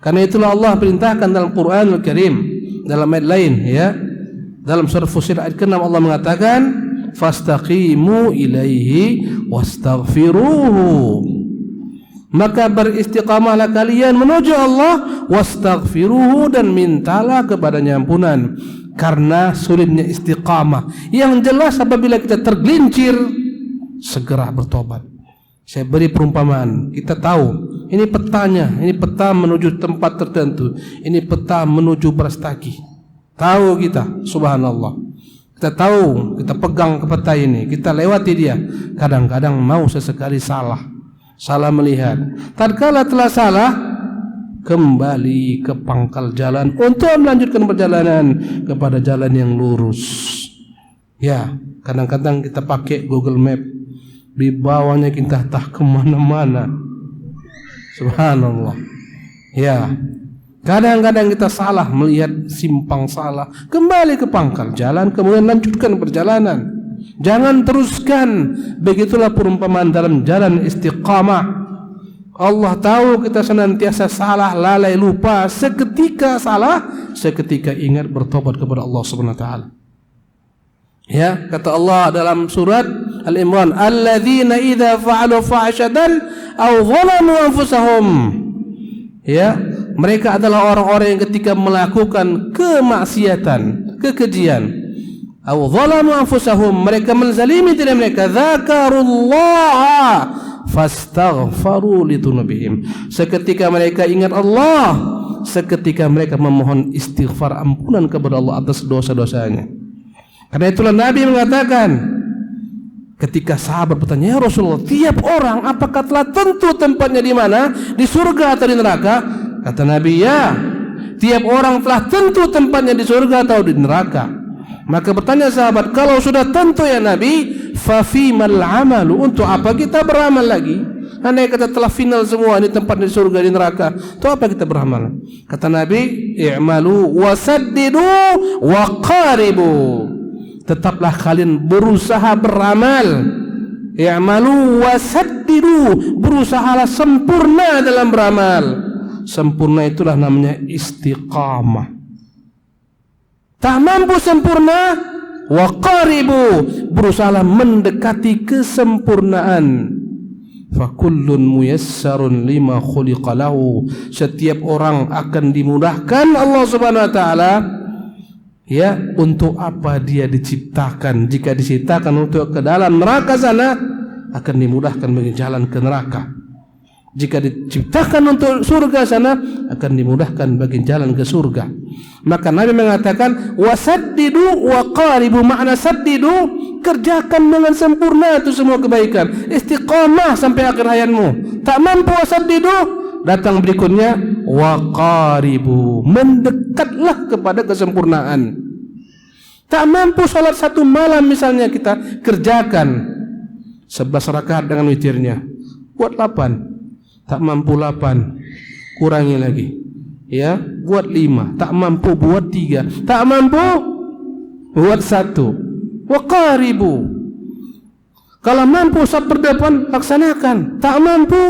Karena itulah Allah perintahkan dalam Quranul Karim, dalam ayat lain, ya, dalam surah Fussilat ayat ke-6 Allah mengatakan fastaqimu ilaihi wastaghfiruhu, maka beristiqamahlah kalian menuju Allah, wastaghfiruhu, dan mintalah kepadanya ampunan. Karena sulitnya istiqamah. Yang jelas apabila kita tergelincir, segera bertobat. Saya beri perumpamaan, kita tahu ini petanya, ini peta menuju tempat tertentu, ini peta menuju Brastagi. Tahu kita, subhanallah, kita tahu, kita pegang ke peta ini, kita lewati dia. Kadang-kadang mau sesekali salah melihat. Tatkala telah salah, kembali ke pangkal jalan untuk melanjutkan perjalanan kepada jalan yang lurus. Ya, kadang-kadang kita pakai Google Map, di bawahnya kita entah kemana-mana. Subhanallah. Ya, kadang-kadang kita salah melihat simpang salah, kembali ke pangkal jalan, kemudian lanjutkan perjalanan. Jangan teruskan. Begitulah perumpamaan dalam jalan istiqamah. Allah tahu kita senantiasa salah, lalai, lupa. Seketika salah, seketika ingat, bertobat kepada Allah Subhanahu wa taala. Ya, kata Allah dalam surat Al-Imran, alladzina idza fa'alu fahsyatan aw zalamu anfusahum. Ya, mereka adalah orang-orang yang ketika melakukan kemaksiatan, kekejian, aw zalamu anfusahum, mereka menzalimi diri mereka, dzakarullaha fastaghfaru lidunubihim, seketika mereka ingat Allah, seketika mereka memohon istighfar, ampunan kepada Allah atas dosa-dosanya. Karena itulah Nabi mengatakan, ketika sahabat bertanya, ya Rasulullah, tiap orang apakah telah tentu tempatnya di mana, di surga atau di neraka? Kata Nabi, ya, tiap orang telah tentu tempatnya di surga atau di neraka. Maka bertanya sahabat, kalau sudah tentu ya Nabi, fafimal amalu, untuk apa kita beramal lagi? Andai kata telah final semua, ini tempat di surga, di neraka, untuk apa kita beramal? Kata Nabi, i'malu wasaddidu waqaribu, tetaplah kalian berusaha beramal. I'malu wasaddidu, berusahalah sempurna dalam beramal. Sempurna itulah namanya istiqamah. Tak mampu sempurna, waqaribu, berusahalah mendekati kesempurnaan. Fakullun muyassarun lima khuliqa lahu, setiap orang akan dimudahkan Allah Subhanahu wa taala, ya, untuk apa dia diciptakan. Jika diciptakan untuk ke dalam neraka sana, akan dimudahkan bagi jalan ke neraka. Jika diciptakan untuk surga sana, akan dimudahkan bagi jalan ke surga. Maka Nabi mengatakan wasaddidu waqaribu, makna saddidu, kerjakan dengan sempurna itu semua kebaikan, istiqamah sampai akhir hayatmu. Tak mampu wasaddidu, datang berikutnya waqaribu, mendekatlah kepada kesempurnaan. Tak mampu salat satu malam misalnya, kita kerjakan 11 rakaat dengan witirnya, buat 8. Tak mampu 8, kurangi lagi, ya, buat 5. Tak mampu, buat 3. Tak mampu, buat 1. Waqaribu, kalau mampu seperdepan, laksanakan. Tak mampu,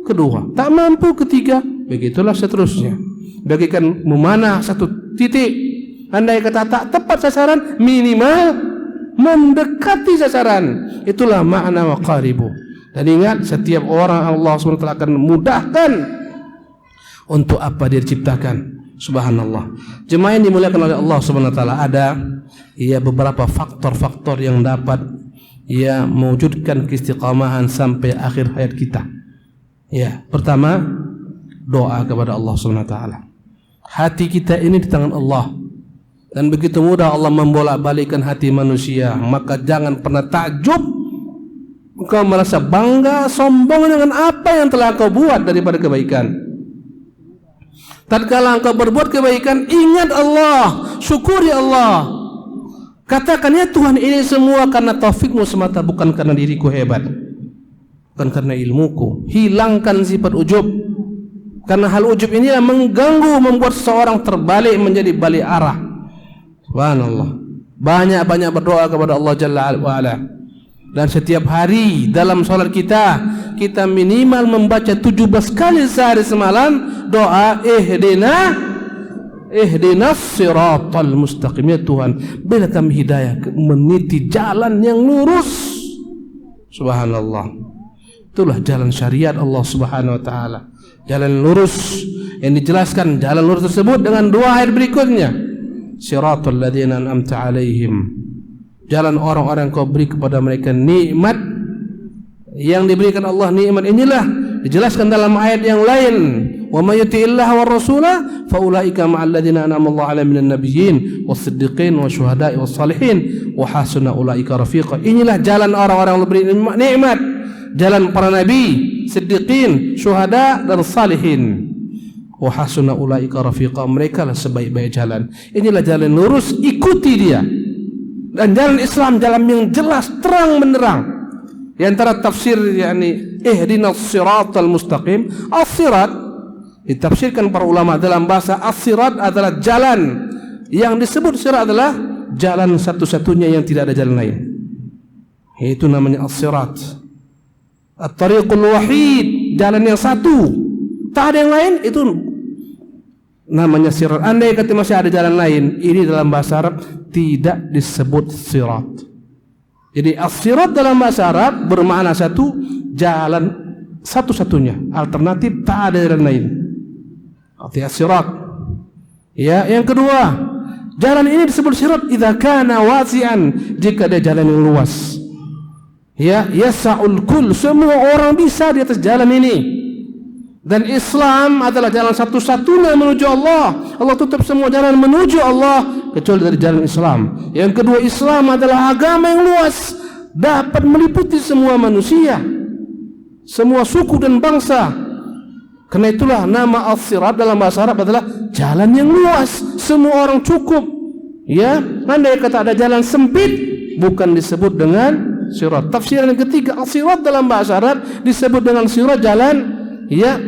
kedua. Tak mampu, ketiga. Begitulah seterusnya. Bagikan memanah satu titik. Andai kata tak tepat sasaran, minimal mendekati sasaran. Itulah makna waqaribu. Dan ingat, setiap orang Allah SWT akan memudahkan untuk apa dia diciptakan. Subhanallah. Jemaah yang dimuliakan oleh Allah SWT, ada ya beberapa faktor-faktor yang dapat ya mewujudkan keistiqamahan sampai akhir hayat kita. Ya, pertama, doa kepada Allah SWT. Hati kita ini di tangan Allah, dan begitu mudah Allah membolak-balikkan hati manusia. Maka jangan pernah takjub, engkau merasa bangga, sombong dengan apa yang telah kau buat daripada kebaikan. Tatkala engkau berbuat kebaikan, ingat Allah, syukuri Allah. Katakan, ya Tuhan, ini semua karena taufikmu semata, bukan karena diriku hebat, bukan karena ilmuku. Hilangkan sifat ujub, karena hal ujub inilah mengganggu, membuat seseorang terbalik menjadi balik arah. Subhanallah. Banyak-banyak berdoa kepada Allah Jalla wa'ala. Dan setiap hari dalam solat kita minimal membaca 17 kali sehari semalam doa ihdinas siratal mustaqim. Ya Tuhan, beri kami hidayah meniti jalan yang lurus. Subhanallah. Itulah jalan syariat Allah Subhanahu wa taala. Jalan lurus yang dijelaskan jalan lurus tersebut dengan dua ayat berikutnya. Siratal ladzina an'amta 'alaihim. Jalan orang-orang kau beri kepada mereka nikmat yang diberikan Allah. Nikmat inilah dijelaskan dalam ayat yang lain. Wa may yuti'illaha war rasula fa ulaika ma'al ladzina an'ama Allahu 'alaihim minan nabiyyin was-siddiqin wasyuhada'i was-salihin wa hasuna ulaika rafiqa. Inilah jalan orang-orang yang diberi nikmat. Jalan para nabi, siddiqin, syuhada dan salihin. Wa hasuna ulaika rafiqa. Mereka lah sebaik-baik jalan. Inilah jalan lurus, ikuti dia. Dan jalan Islam jalan yang jelas, terang benderang. Di antara tafsir yakni ihdinas siratal mustaqim, as-sirat ditafsirkan para ulama dalam bahasa as-sirat adalah jalan. Yang disebut sirat adalah jalan satu-satunya yang tidak ada jalan lain. Itu namanya as-sirat. At-tariqul wahid, jalan yang satu, tak ada yang lain, itu namanya sirat. Andai kata masih ada jalan lain, ini dalam bahasa Arab tidak disebut sirat. Jadi as-sirat dalam bahasa Arab bermakna satu, jalan satu-satunya, alternatif, tak ada jalan lain. Arti as-sirat. Ya, yang kedua, jalan ini disebut sirat idza kana wasi'an, jika dia jalan yang luas. Ya, yasa'ul kull, semua orang bisa di atas jalan ini. Dan Islam adalah jalan satu-satunya menuju Allah. Allah tutup semua jalan menuju Allah kecuali dari jalan Islam. Yang kedua, Islam adalah agama yang luas, dapat meliputi semua manusia, semua suku dan bangsa. Karena itulah nama as-sirat dalam bahasa Arab adalah jalan yang luas, semua orang cukup. Ya, andai kata ada jalan sempit, bukan disebut dengan sirat. Tafsiran yang ketiga, as-sirat dalam bahasa Arab disebut dengan sirat jalan, ya,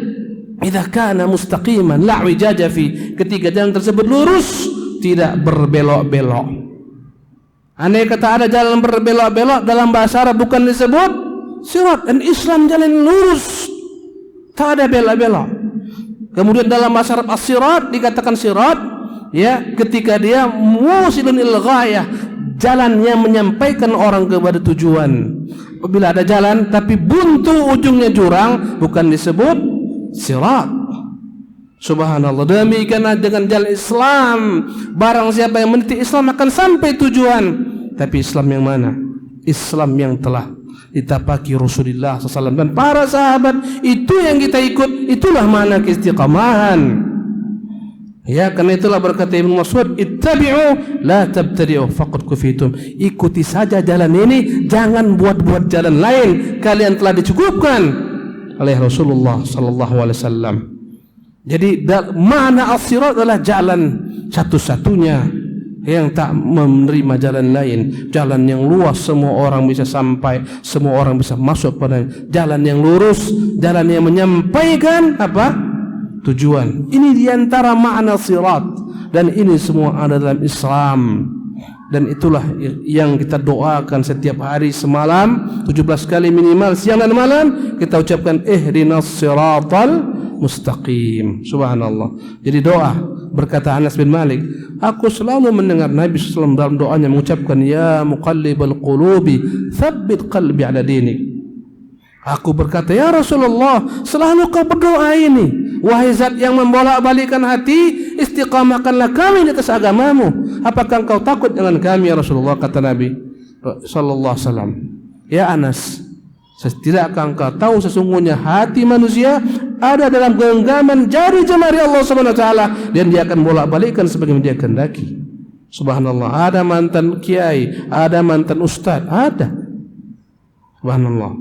idza kana mustaqiman la wijaja fi, ketika jalan tersebut lurus, tidak berbelok-belok. Andai kata ada jalan berbelok-belok dalam bahasa Arab bukan disebut sirat. Dan Islam jalan lurus, tak ada belok-belok. Kemudian dalam bahasa Arab as-sirat dikatakan sirat, ya, ketika dia musilun il ghayah, jalan yang menyampaikan orang kepada tujuan. Apabila ada jalan tapi buntu ujungnya jurang, bukan disebut sirat. Subhanallah. Demikianlah dengan jalan Islam, barang siapa yang meniti Islam akan sampai tujuan. Tapi Islam yang mana? Islam yang telah ditapaki Rasulullah SAW dan para sahabat, itu yang kita ikut. Itulah makna keistiqamahan. Ya, karena itulah berkata Ibnu Mas'ud, ittabi'u la tabtadi'u faqad kufitum. Ikuti saja jalan ini, jangan buat-buat jalan lain. Kalian telah dicukupkan oleh Rasulullah sallallahu alaihi wasallam. Jadi makna as-sirat adalah jalan satu-satunya yang tak menerima jalan lain. Jalan yang luas, semua orang bisa sampai, semua orang bisa masuk pada jalan yang lurus, jalan yang menyampaikan apa? Tujuan. Ini diantara makna sirat, dan ini semua ada dalam Islam. Dan itulah yang kita doakan setiap hari semalam 17 kali minimal, siang dan malam kita ucapkan ihdinas siratal mustaqim. Subhanallah. Jadi doa, berkata Anas bin Malik, aku selalu mendengar Nabi SAW dalam doanya mengucapkan, ya muqallibal qulubi tsabbit qalbi ala dinik. Aku berkata, ya Rasulullah, selalu kau berdoa ini, wahai zat yang membolak-balikkan hati, istiqamahkanlah kami di atas agamamu. Apakah engkau takut dengan kami, ya Rasulullah? Kata Nabi sallallahu alaihi wasallam, ya Anas, tidakkah engkau tahu sesungguhnya hati manusia ada dalam genggaman jari jemari Allah Subhanahu wa taala dan dia akan bolak-balikkan sebagaimana dia kehendaki. Subhanallah, ada mantan kiai, ada mantan ustaz, ada. Subhanallah.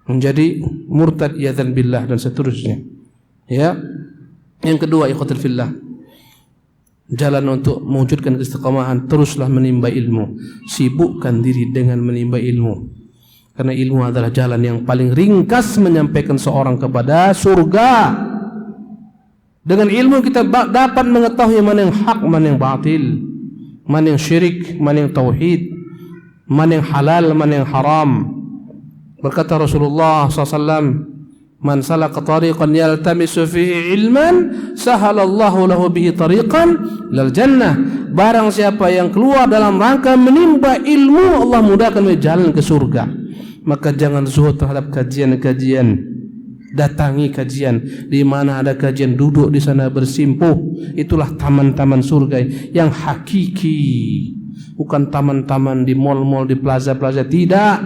Menjadi murtad iyadzan billah dan seterusnya. Ya. Yang kedua, ikhwatul fillah. Jalan untuk mewujudkan keistiqamahan, teruslah menimba ilmu. Sibukkan diri dengan menimba ilmu. Karena ilmu adalah jalan yang paling ringkas menyampaikan seorang kepada surga. Dengan ilmu kita dapat mengetahui mana yang hak, mana yang batil, mana yang syirik, mana yang tauhid, mana yang halal, mana yang haram. Berkata Rasulullah SAW, "Man salaka tariqan yaltamisu fihi ilman, sahalallahu lahu bihi tariqan ilal jannah." Barang siapa yang keluar dalam rangka menimba ilmu, Allah mudahkan jalan ke surga. Maka jangan zuhud terhadap kajian-kajian. Datangi kajian. Di mana ada kajian, duduk di sana bersimpuh. Itulah taman-taman surga yang hakiki. Bukan taman-taman di mal-mal, di plaza-plaza. Tidak.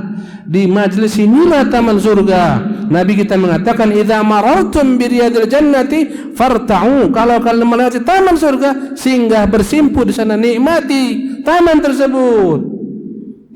Di majlis inilah taman surga. Nabi kita mengatakan, "Idza marartum bi riyadil jannati farta'u." Kalau kalian melewati taman surga, singgah bersimpuh di sana, nikmati taman tersebut.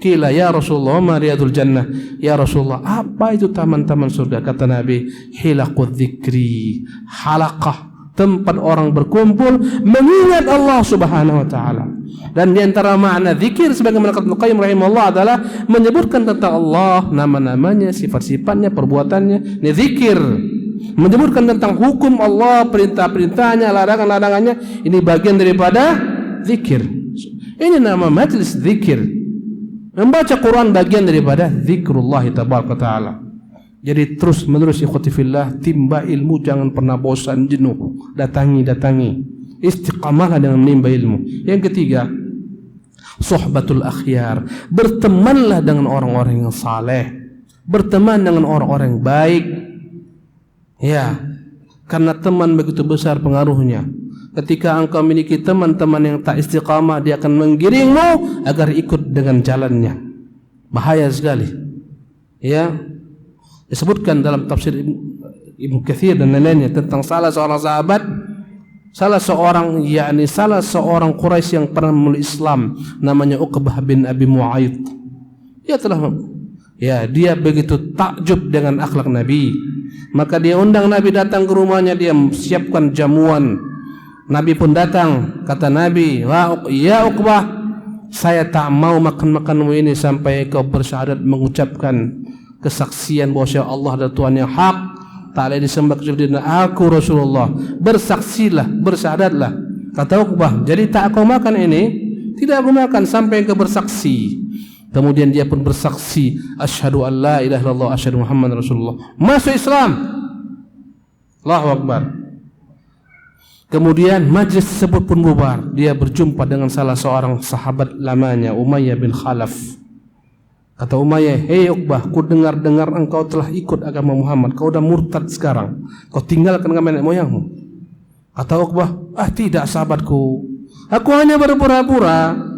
Qila ya Rasulullah ma riyadul jannah. Ya Rasulullah, apa itu taman-taman surga? Kata Nabi, hilaqudz dzikri, halaqah, tempat orang berkumpul mengingat Allah Subhanahu wa taala. Dan di antara makna zikir sebagaimana kata Ibnu Qayyim rahimahullah adalah menyebutkan tentang Allah, nama-namanya, sifat-sifatnya, perbuatannya. Ini zikir. Menyebutkan tentang hukum Allah, perintah-perintahnya, larangan-larangannya. Ini bagian daripada zikir. Ini nama majlis zikir. Membaca Quran bagian daripada zikrullah tabaraka taala. Jadi terus menerus ikhwati fillah, timba ilmu, jangan pernah bosan jenuh. Datangi. Istiqamahlah dengan menimba ilmu. Yang ketiga, sohbatul akhyar. Bertemanlah dengan orang-orang yang saleh. Berteman dengan orang-orang yang baik. Ya, karena teman begitu besar pengaruhnya. Ketika engkau memiliki teman-teman yang tak istiqamah, dia akan menggiringmu agar ikut dengan jalannya. Bahaya sekali. Ya, disebutkan dalam tafsir Ibnu Katsir dan lain-lainnya tentang salah seorang sahabat, salah seorang Quraisy yang pernah memeluk Islam, namanya Uqbah bin Abi Mu'ayyid. Dia begitu takjub dengan akhlak Nabi. Maka dia undang Nabi datang ke rumahnya, dia siapkan jamuan. Nabi pun datang. Kata Nabi, "Ya Uqbah, saya tak mau makan-makanmu ini sampai kau bersyahadat mengucapkan kesaksian bahwa Allah adalah Tuhan yang hak, tak lain disembah kecuali aku Rasulullah. Bersaksilah, bersyahadatlah." Kata Uqbah, "Jadi tak kau makan ini?" "Tidak aku makan sampai kau bersaksi." Kemudian dia pun bersaksi, "Asyhadu an la ilaha illallah, asyhadu Muhammad Rasulullah." Masuk Islam. Allahu Akbar. Kemudian majlis tersebut pun bubar. Dia berjumpa dengan salah seorang sahabat lamanya, Umayyah bin Khalaf. Kata Umayyah, "Hei Uqbah, ku dengar-dengar engkau telah ikut agama Muhammad. Kau dah murtad sekarang. Kau tinggalkan agama nenek moyangmu." Kata Uqbah, "Tidak sahabatku. Aku hanya berpura-pura.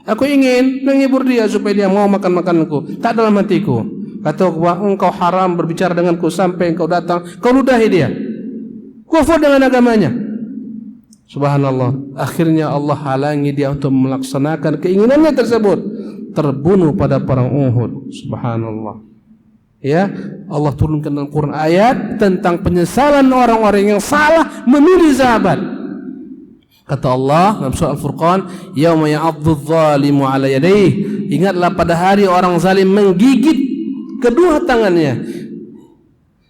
Aku ingin menghibur dia supaya dia mau makan makananku. Tak dalam hatiku." Kata Uqbah, "Engkau haram berbicara denganku sampai engkau datang. Kau ludahi dia. Kufur dengan agamanya." Subhanallah. Akhirnya Allah halangi dia untuk melaksanakan keinginannya tersebut. Terbunuh pada perang Uhud. Subhanallah. Ya, Allah turunkan dalam Quran ayat tentang penyesalan orang-orang yang salah memilih sahabat. Kata Allah dalam surah Al-Furqan, "Yauma ya'adhdhu adh-dhalimu 'ala yadayhi." Ingatlah pada hari orang zalim menggigit kedua tangannya.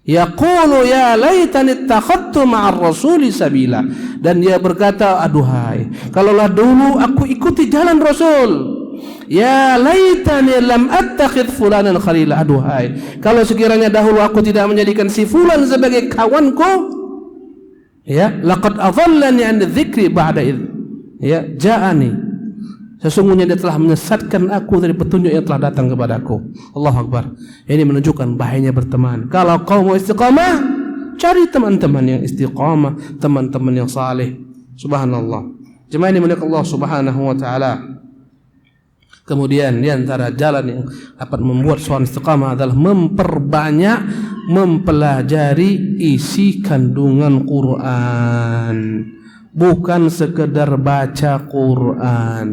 Yaqulu ya laitani ittakhadtu ma'ar rasuli sabila. Dan dia berkata, aduhai, kalaulah dulu aku ikuti jalan Rasul. Ya laitani lam attakhidh fulanan khalila. Aduhai, kalau sekiranya dahulu aku tidak menjadikan si fulan sebagai kawanku. Ya, laqad adhallani 'an dzikri ba'da id ya ja'ani. Sesungguhnya dia telah menyesatkan aku dari petunjuk yang telah datang kepadaku. Allahu Akbar. Ini menunjukkan bahayanya berteman. Kalau kau mau istiqamah, cari teman-teman yang istiqamah, teman-teman yang saleh. Subhanallah. Jemaah ini milik Allah Subhanahu wa taala. Kemudian di antara jalan yang dapat membuat seorang istiqamah adalah memperbanyak mempelajari isi kandungan Quran, bukan sekedar baca Quran.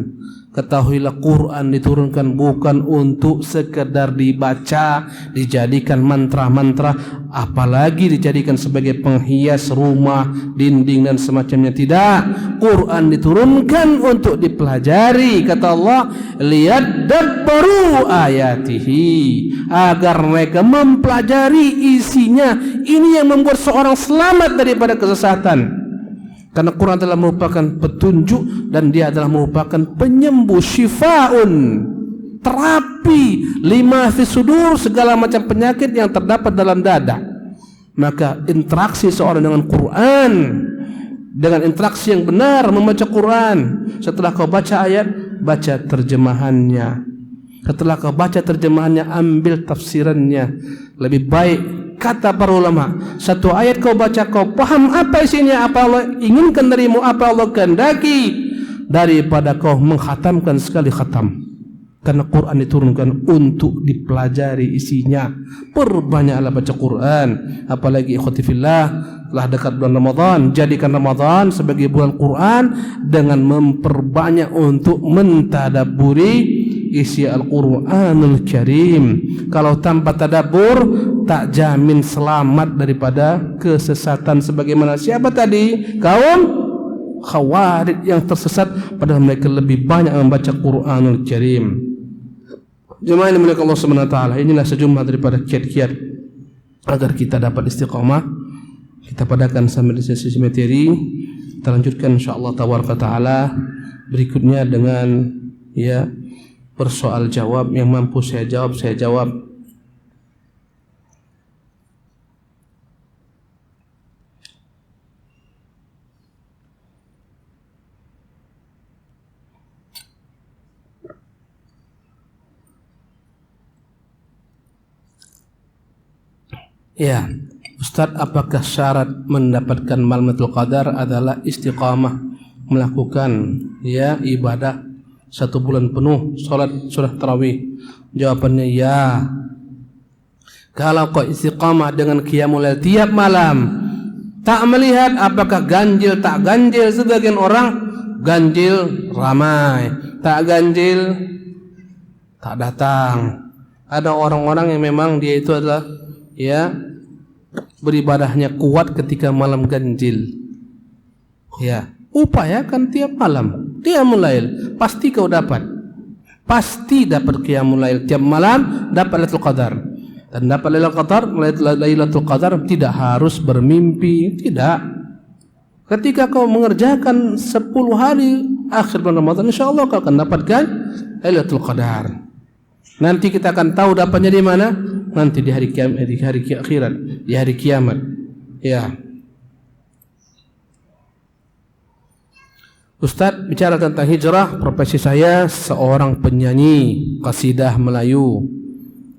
Ketahuilah Quran diturunkan bukan untuk sekedar dibaca, dijadikan mantra-mantra, apalagi dijadikan sebagai penghias rumah, dinding dan semacamnya. Tidak. Quran diturunkan untuk dipelajari. Kata Allah, liyadabbaru ayatihi, agar mereka mempelajari isinya. Ini yang membuat seorang selamat daripada kesesatan. Karena Quran telah merupakan petunjuk dan dia adalah merupakan penyembuh, syifaun, terapi lima fi sudur, segala macam penyakit yang terdapat dalam dada. Maka interaksi seorang dengan Quran, dengan interaksi yang benar membaca Quran, setelah kau baca ayat, baca terjemahannya. Setelah kau baca terjemahannya, ambil tafsirannya. Lebih baik, kata para ulama, satu ayat kau baca, kau paham apa isinya, apa Allah inginkan darimu, apa Allah kehendaki, daripada kau menghatamkan sekali khatam. Karena Quran diturunkan untuk dipelajari isinya. Perbanyaklah baca Quran. Apalagi ikhwati fillah, telah dekat bulan Ramadan, jadikan Ramadan sebagai bulan Quran dengan memperbanyak untuk mentadabburi isi Al-Quranul Karim. Kalau tanpa tadabbur, tak jamin selamat daripada kesesatan. Sebagaimana siapa tadi? Kaum Khawarij yang tersesat, padahal mereka lebih banyak membaca Quranul Karim. Jemaah yang dimuliakan Allah Subhanahu wa taala, inilah sejumlah daripada kiat-kiat agar kita dapat istiqamah. Kita padakan sampai di sesi materi. Kita lanjutkan insyaallah tabaraka taala berikutnya dengan persoal jawab. Yang mampu saya jawab. Ya, Ustaz, apakah syarat mendapatkan Lailatul Qadar adalah istiqamah melakukan ibadah 1 bulan penuh, salat surah tarawih? Jawabannya ya. Kalau kau istiqamah dengan qiyamul lail tiap malam, tak melihat apakah ganjil tak ganjil. Sebagian orang ganjil ramai, tak ganjil tak datang. Ada orang-orang yang memang dia itu adalah beribadahnya kuat ketika malam ganjil. Upayakan tiap malam qiyamul lail, pasti kau dapat. Pasti dapat qiyamul lail tiap malam, dapat Lailatul Qadar. Dan dapat Lailatul Qadar tidak harus bermimpi, tidak. Ketika kau mengerjakan 10 hari akhir bulan Ramadan, insyaallah kau akan dapatkan Lailatul Qadar. Nanti kita akan tahu dapatnya di mana. Nanti di hari kiamat, di hari akhirat, di hari kiamat. Ustadz, bicara tentang hijrah, profesi saya seorang penyanyi qasidah Melayu.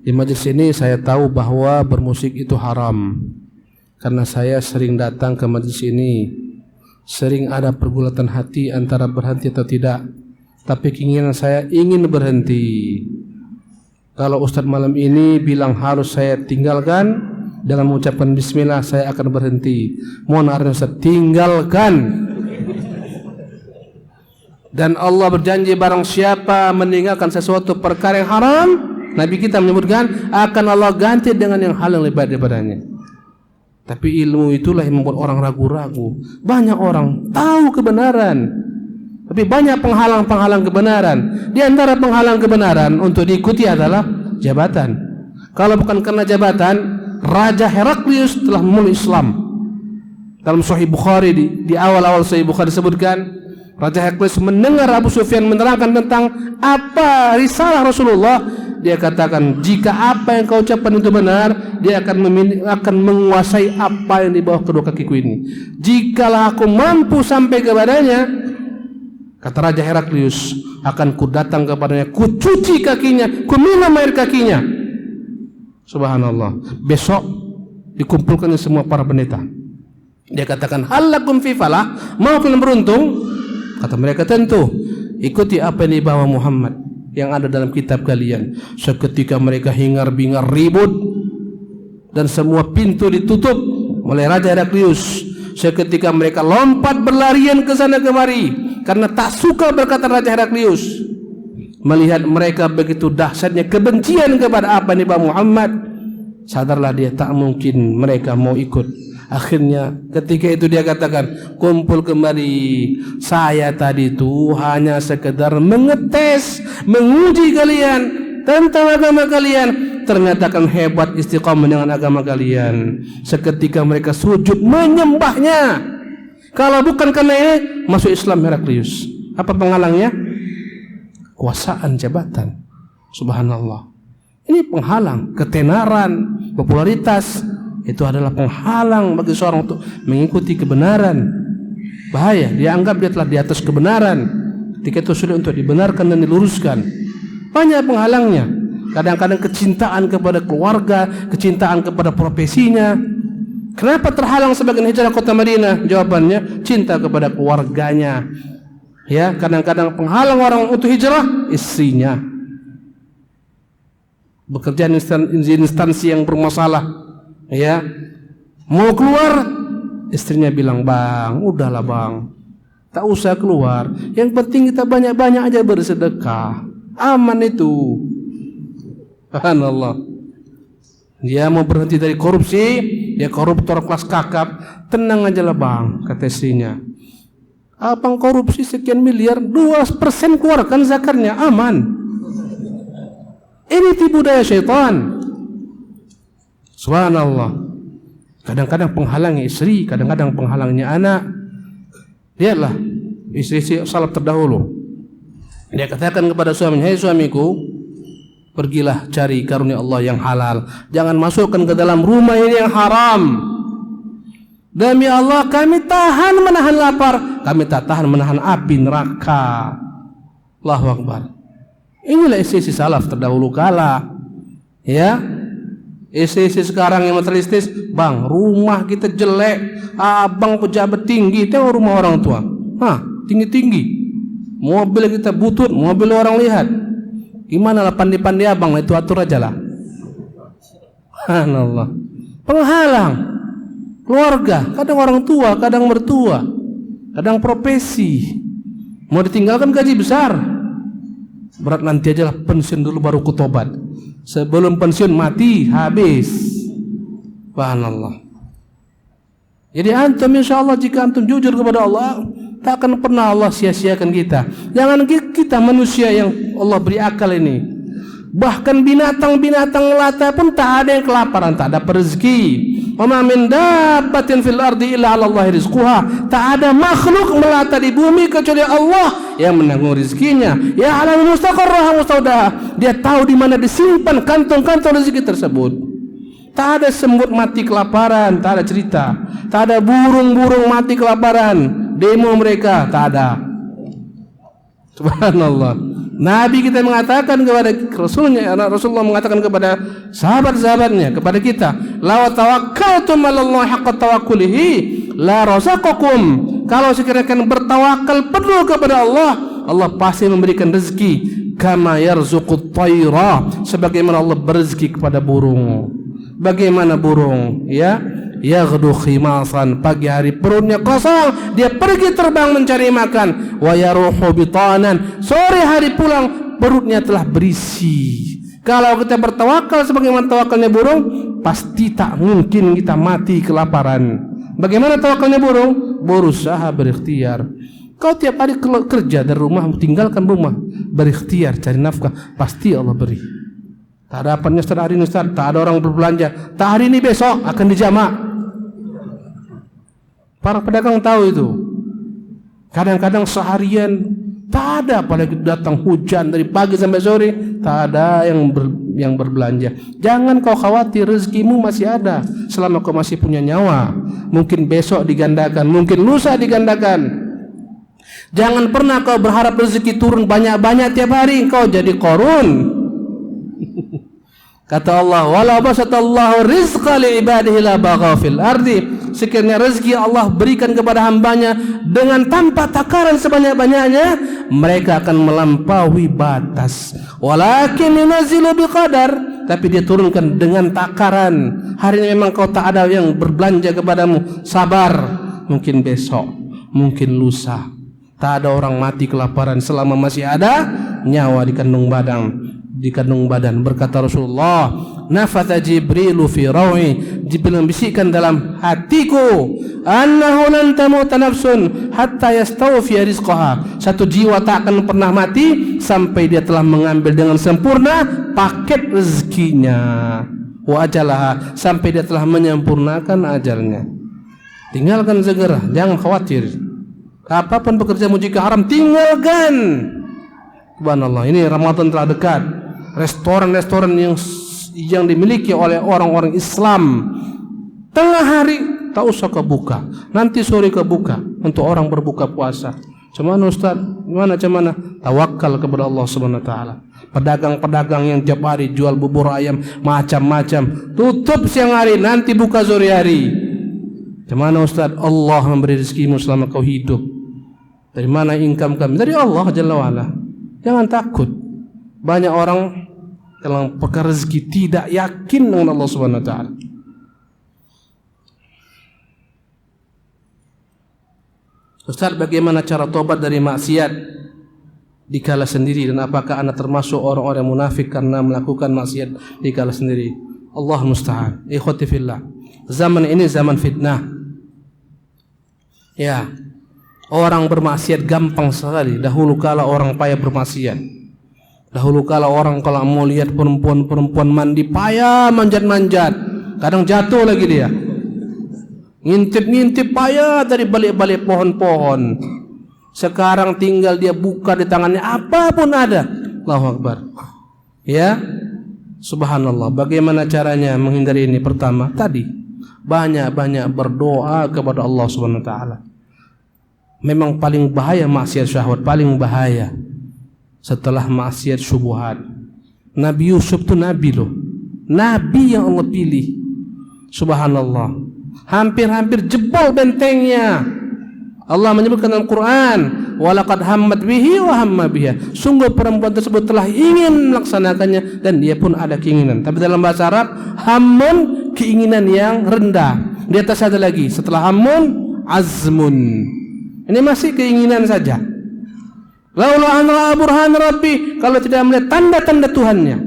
Di majelis ini saya tahu bahwa bermusik itu haram. Karena saya sering datang ke majelis ini, sering ada pergulatan hati antara berhenti atau tidak. Tapi keinginan saya ingin berhenti. Kalau Ustadz malam ini bilang harus saya tinggalkan, dengan mengucapkan bismillah saya akan berhenti. Mohon arahan Ustadz, tinggalkan. Dan Allah berjanji barang siapa meninggalkan sesuatu perkara yang haram, Nabi kita menyebutkan akan Allah ganti dengan yang halal lebih baik daripadanya. Tapi ilmu itulah yang membuat orang ragu-ragu. Banyak orang tahu kebenaran, tapi banyak penghalang-penghalang kebenaran. Di antara penghalang kebenaran untuk diikuti adalah jabatan. Kalau bukan karena jabatan, Raja Heraklius telah memulai Islam. Dalam Sahih Bukhari, di awal-awal Sahih Bukhari disebutkan, Raja Heraklius mendengar Abu Sufyan menerangkan tentang apa risalah Rasulullah. Dia katakan, jika apa yang kau ucapkan itu benar, dia akan menguasai apa yang di bawah kedua kakiku ini. Jikalau aku mampu sampai kepadanya, kata Raja Heraklius, akan ku datang kepadanya, ku cuci kakinya, ku minum air kakinya. Subhanallah. Besok dikumpulkan semua para pendeta. Dia katakan, halakum fi falah, mau kalian beruntung? Kata mereka, tentu. Ikuti apa yang dibawa Muhammad, yang ada dalam kitab kalian. Seketika mereka hingar-bingar ribut. dan semua pintu ditutup oleh Raja Heraklius. Seketika mereka lompat berlarian ke sana kemari karena tak suka berkata Raja Heraklius. Melihat mereka begitu dahsyatnya kebencian kepada apa Nabi Muhammad, sadarlah dia tak mungkin mereka mau ikut. Akhirnya ketika itu dia katakan, kumpul kembali, saya tadi itu hanya sekedar mengetes, menguji kalian tentang agama kalian. Ternyata kan hebat istiqamah dengan agama kalian. Seketika mereka sujud menyembahnya. Kalau bukan karena ini, masuk Islam Heraklius. Apa penghalangnya? Kekuasaan, jabatan. Subhanallah. Ini penghalang, ketenaran, popularitas. Itu adalah penghalang bagi seorang untuk mengikuti kebenaran. Bahaya, dia anggap dia telah di atas kebenaran. Ketika itu sudah untuk dibenarkan dan diluruskan. Banyak penghalangnya. Kadang-kadang kecintaan kepada keluarga, kecintaan kepada profesinya. Kenapa terhalang sebagian hijrah kota Madinah? Jawabannya, cinta kepada keluarganya. Ya, kadang-kadang penghalang orang untuk hijrah, istrinya. Bekerja di instansi yang bermasalah. Ya, mau keluar, istrinya bilang, bang, udahlah bang, tak usah keluar. Yang penting kita banyak-banyak aja bersedekah, aman itu. Subhanallah. Dia mau berhenti dari korupsi, dia koruptor kelas kakap, tenang aja lah bang, kata istrinya. Abang korupsi sekian miliar, 2% keluarkan zakatnya, aman. Ini tipu daya syaitan. Subhanallah. Kadang-kadang penghalangnya istri, kadang-kadang penghalangnya anak. Lihatlah istri salaf terdahulu. Dia katakan kepada suaminya, "Hai suamiku, pergilah cari karunia Allah yang halal. Jangan masukkan ke dalam rumah ini yang haram. Demi Allah kami tahan menahan lapar, kami tak tahan menahan api neraka." Allahu Akbar. Inilah istri salaf terdahulu kala. Ya, istri sekarang yang materialistis, bang, rumah kita jelek, abang pejabat tinggi, tengok rumah orang tua, tinggi-tinggi, mobil kita butut, mobil orang lihat. Gimana lah pandai-pandai abang, itu atur aja lah. Subhanallah. Penghalang keluarga, kadang orang tua, kadang mertua, kadang profesi. Mau ditinggalkan gaji besar, berat nanti aja lah, pensiun dulu baru kutobat. Sebelum pensiun mati habis. Subhanallah. Jadi antum insyaallah jika antum jujur kepada Allah, tak akan pernah Allah sia-siakan kita. Jangan kita manusia yang Allah beri akal ini. Bahkan binatang-binatang melata pun tak ada yang kelaparan, tak ada rezeki. Wa ma min dabbatin fil ardi illa 'ala Allahi rizquha. Tak ada makhluk melata di bumi kecuali Allah yang menanggung rezekinya. Ya 'alamu mustaqarraha mustaudaha. Dia tahu di mana disimpan kantong-kantong rezeki tersebut. Tak ada semut mati kelaparan, tak ada cerita. Tak ada burung-burung mati kelaparan, demo mereka tak ada. Subhanallah. Nabi kita mengatakan kepada Rasulullah mengatakan kepada sahabat-sahabatnya, kepada kita, la tawakkaltum 'alallahi haqqa tawakkulihi la razaqakum. Kalau sekiranya bertawakal penuh kepada Allah, Allah pasti memberikan rezeki. Kama yarzuqut tayra, sebagaimana Allah berezeki kepada burung. Bagaimana burung? Ya, yaghdu khimasan, pagi hari perutnya kosong, dia pergi terbang mencari makan. Wa yaruhu bitanan, sore hari pulang perutnya telah berisi. Kalau kita bertawakal sebagaimana tawakalnya burung, pasti tak mungkin kita mati kelaparan. Bagaimana tawakalnya burung? Berusaha, berikhtiar. Kau tiap hari kerja dari rumah, tinggalkan rumah, berikhtiar cari nafkah, pasti Allah beri. Tak ada apa Ustaz hari ini Ustaz, tak ada orang berbelanja, tak hari ini besok akan dijamak. Para pedagang tahu itu. Kadang-kadang seharian tak ada, apalagi datang hujan dari pagi sampai sore, tak ada yang berbelanja. Jangan kau khawatir, rezekimu masih ada selama kau masih punya nyawa. Mungkin besok digandakan, mungkin lusa digandakan. Jangan pernah kau berharap rezeki turun banyak-banyak tiap hari, kau jadi Qarun. Kata Allah, wala basatallahu rizqa li ibadihi la bagha fil ardi. Sekiranya rezeki Allah berikan kepada hambanya dengan tanpa takaran sebanyak-banyaknya, mereka akan melampaui batas. Walakin yunazzilu biqadar, tapi dia turunkan dengan takaran. Hari ini memang kau tak ada yang berbelanja kepadamu, sabar, mungkin besok, mungkin lusa. Tak ada orang mati kelaparan selama masih ada nyawa di kandung badan. Berkata Rasulullah, nafatha Jibrilu fi rawi, Jibril membisikkan dalam hatiku, annahu lan tamuta nafsun hatta yastawfi rizqaha. Satu jiwa tak akan pernah mati sampai dia telah mengambil dengan sempurna paket rezekinya, wa ajalaha, sampai dia telah menyempurnakan ajalnya. Tinggalkan segera, jangan khawatir. Apapun pekerjaanmu jika haram, tinggalkan. Subhanallah, ini Ramadan telah dekat. Restoran-restoran yang dimiliki oleh orang-orang Islam, tengah hari tak usah kebuka, nanti sore kebuka untuk orang berbuka puasa. Cuman Ustaz, gimana? Tawakal kepada Allah Subhanahu wa taala. Pedagang-pedagang yang tiap hari jual bubur ayam macam-macam, tutup siang hari, nanti buka sore hari. Gimana Ustaz? Allah memberi rezekimu selama kau hidup. Dari mana income kami? Dari Allah Jalla wa'ala. Jangan takut. Banyak orang dalam perkara rezeki tidak yakin dengan Allah Subhanahu wa taala. Ustaz, bagaimana cara tobat dari maksiat dikala sendiri, dan apakah anda termasuk orang-orang munafik karena melakukan maksiat dikala sendiri? Allah musta'an. Ikhwati fillah, zaman ini zaman fitnah. Ya, orang bermaksiat gampang sekali. Dahulu kala orang payah bermaksiat. Dahulu kala orang kalau mau lihat perempuan mandi payah manjat-manjat, kadang jatuh lagi dia. Ngintip-ngintip payah dari balik-balik pohon-pohon. Sekarang tinggal dia buka di tangannya apapun ada. Allahu Akbar. Ya, subhanallah. Bagaimana caranya menghindari ini? Pertama, tadi banyak-banyak berdoa kepada Allah Subhanahu wa taala. Memang paling bahaya maksiat syahwat, paling bahaya setelah maksiat syubhat. Nabi Yusuf itu nabi loh, nabi yang Allah pilih. Subhanallah, hampir-hampir jebol bentengnya. Allah menyebutkan dalam Quran, walaqad hammat bihi wa hamma biha. Sungguh perempuan tersebut telah ingin melaksanakannya dan dia pun ada keinginan. Tapi dalam bahasa Arab, hammun, keinginan yang rendah. Di atas ada lagi, setelah hammun, azmun. Ini masih keinginan saja. Laula an ra'a burhan rabbi, kalau tidak melihat tanda-tanda Tuhannya.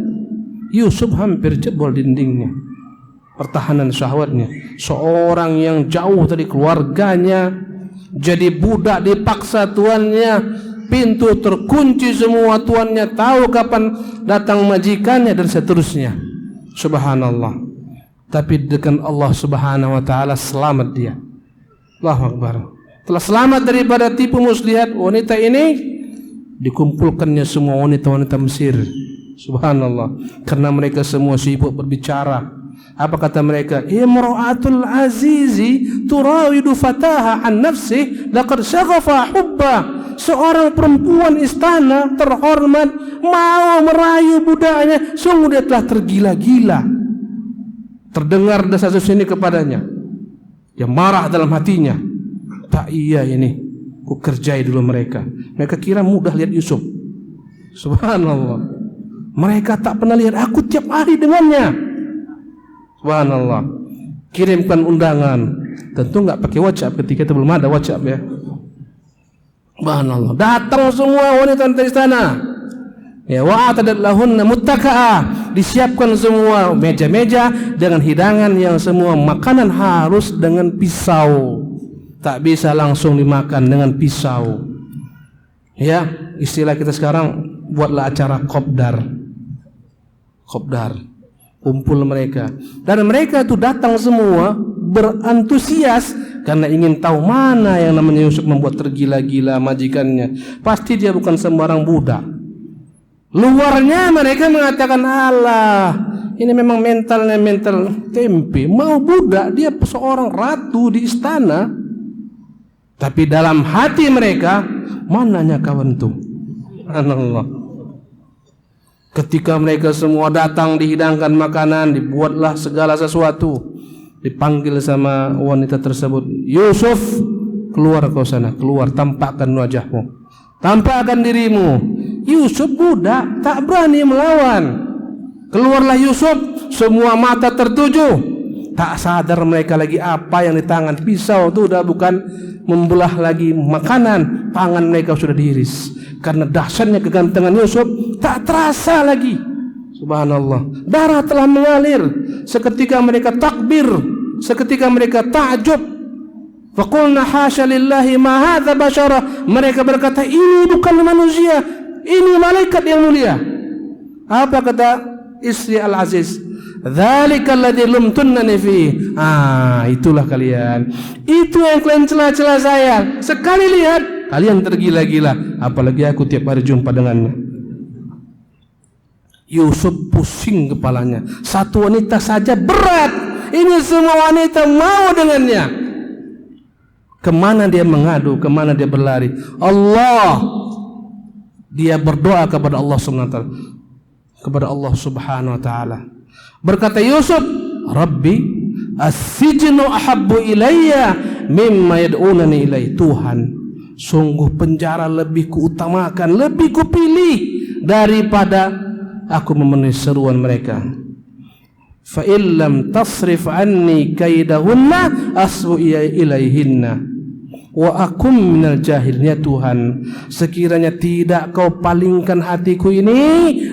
Yusuf hampir jebol dindingnya, pertahanan syahwatnya. Seorang yang jauh dari keluarganya, jadi budak dipaksa tuannya, pintu terkunci semua, tuannya tahu kapan datang majikannya dan seterusnya. Subhanallah. Tapi dengan Allah Subhanahu wa taala selamat dia. Allahu Akbar. Telah selamat daripada tipu muslihat. Wanita ini dikumpulkannya semua wanita-wanita Mesir. Subhanallah. Karena mereka semua sibuk berbicara. Apa kata mereka? Imra'atul azizi turawidu fataha an nafsih laqad syaghafa hubba. Seorang perempuan istana terhormat mau merayu budaknya, sungguh dia telah tergila-gila. Terdengar desas-desus ini kepadanya. Dia marah dalam hatinya. Tak iya ini, ku kerjai dulu mereka. Mereka kira mudah lihat Yusuf. Subhanallah. Mereka tak pernah lihat aku tiap hari dengannya. Subhanallah. Kirimkan undangan. Tentu enggak pakai WhatsApp, ketika itu belum ada WhatsApp ya. Subhanallah. Datang semua wanita dari istana. Ya, wa atadat lahunna muttaqa'ah. Disiapkan semua meja-meja dengan hidangan yang semua makanan harus dengan pisau. Tak bisa langsung dimakan dengan pisau. Ya, istilah kita sekarang, buatlah acara kopdar. Kopdar. Kumpul mereka. Dan mereka itu datang semua berantusias karena ingin tahu mana yang namanya Yusuf membuat tergila-gila majikannya. Pasti dia bukan sembarang budak. Luarnya mereka mengatakan, alah, ini memang mentalnya mental tempe. Mau budak, dia seorang ratu di istana. Tapi dalam hati mereka, mananya kawan tuh? Allah. Ketika mereka semua datang, dihidangkan makanan, dibuatlah segala sesuatu. Dipanggil sama wanita tersebut, Yusuf, keluar kau sana, keluar, tampakkan wajahmu, tampakkan dirimu. Yusuf budak, tak berani melawan. Keluarlah Yusuf, semua mata tertuju. Tak sadar mereka lagi apa yang di tangan. Pisau itu udah bukan membelah lagi makanan, tangan mereka sudah diiris. Karena dahsyatnya kegantengan Yusuf, tak terasa lagi. Subhanallah, darah telah mengalir. Seketika mereka takbir, seketika mereka ta'jub. Faqulna hasya lillahi ma hadza basyara. Mereka berkata, ini bukan manusia, ini malaikat yang mulia. Apa kata istri Al-Aziz? Dzalika alladzi lumtunnani fi. Itulah kalian. Itu yang kalian celah-celah saya. Sekali lihat kalian tergila-gila, apalagi aku tiap hari jumpa dengannya. Yusuf pusing kepalanya. Satu wanita saja berat, ini semua wanita mau dengannya. Kemana dia mengadu, kemana dia berlari? Allah. Dia berdoa kepada Allah Subhanahu wa taala. Berkata Yusuf, Rabbi as-sijnu ahabbu ilayya mimma yad'unani ilai. Tuhan, sungguh penjara lebih kuutamakan, lebih kupilih daripada aku memenuhi seruan mereka. Fa illam tasrif anni kaidahunna asbu ilaihinna wa akum minal jahilin. Ya Tuhan, sekiranya tidak kau palingkan hatiku ini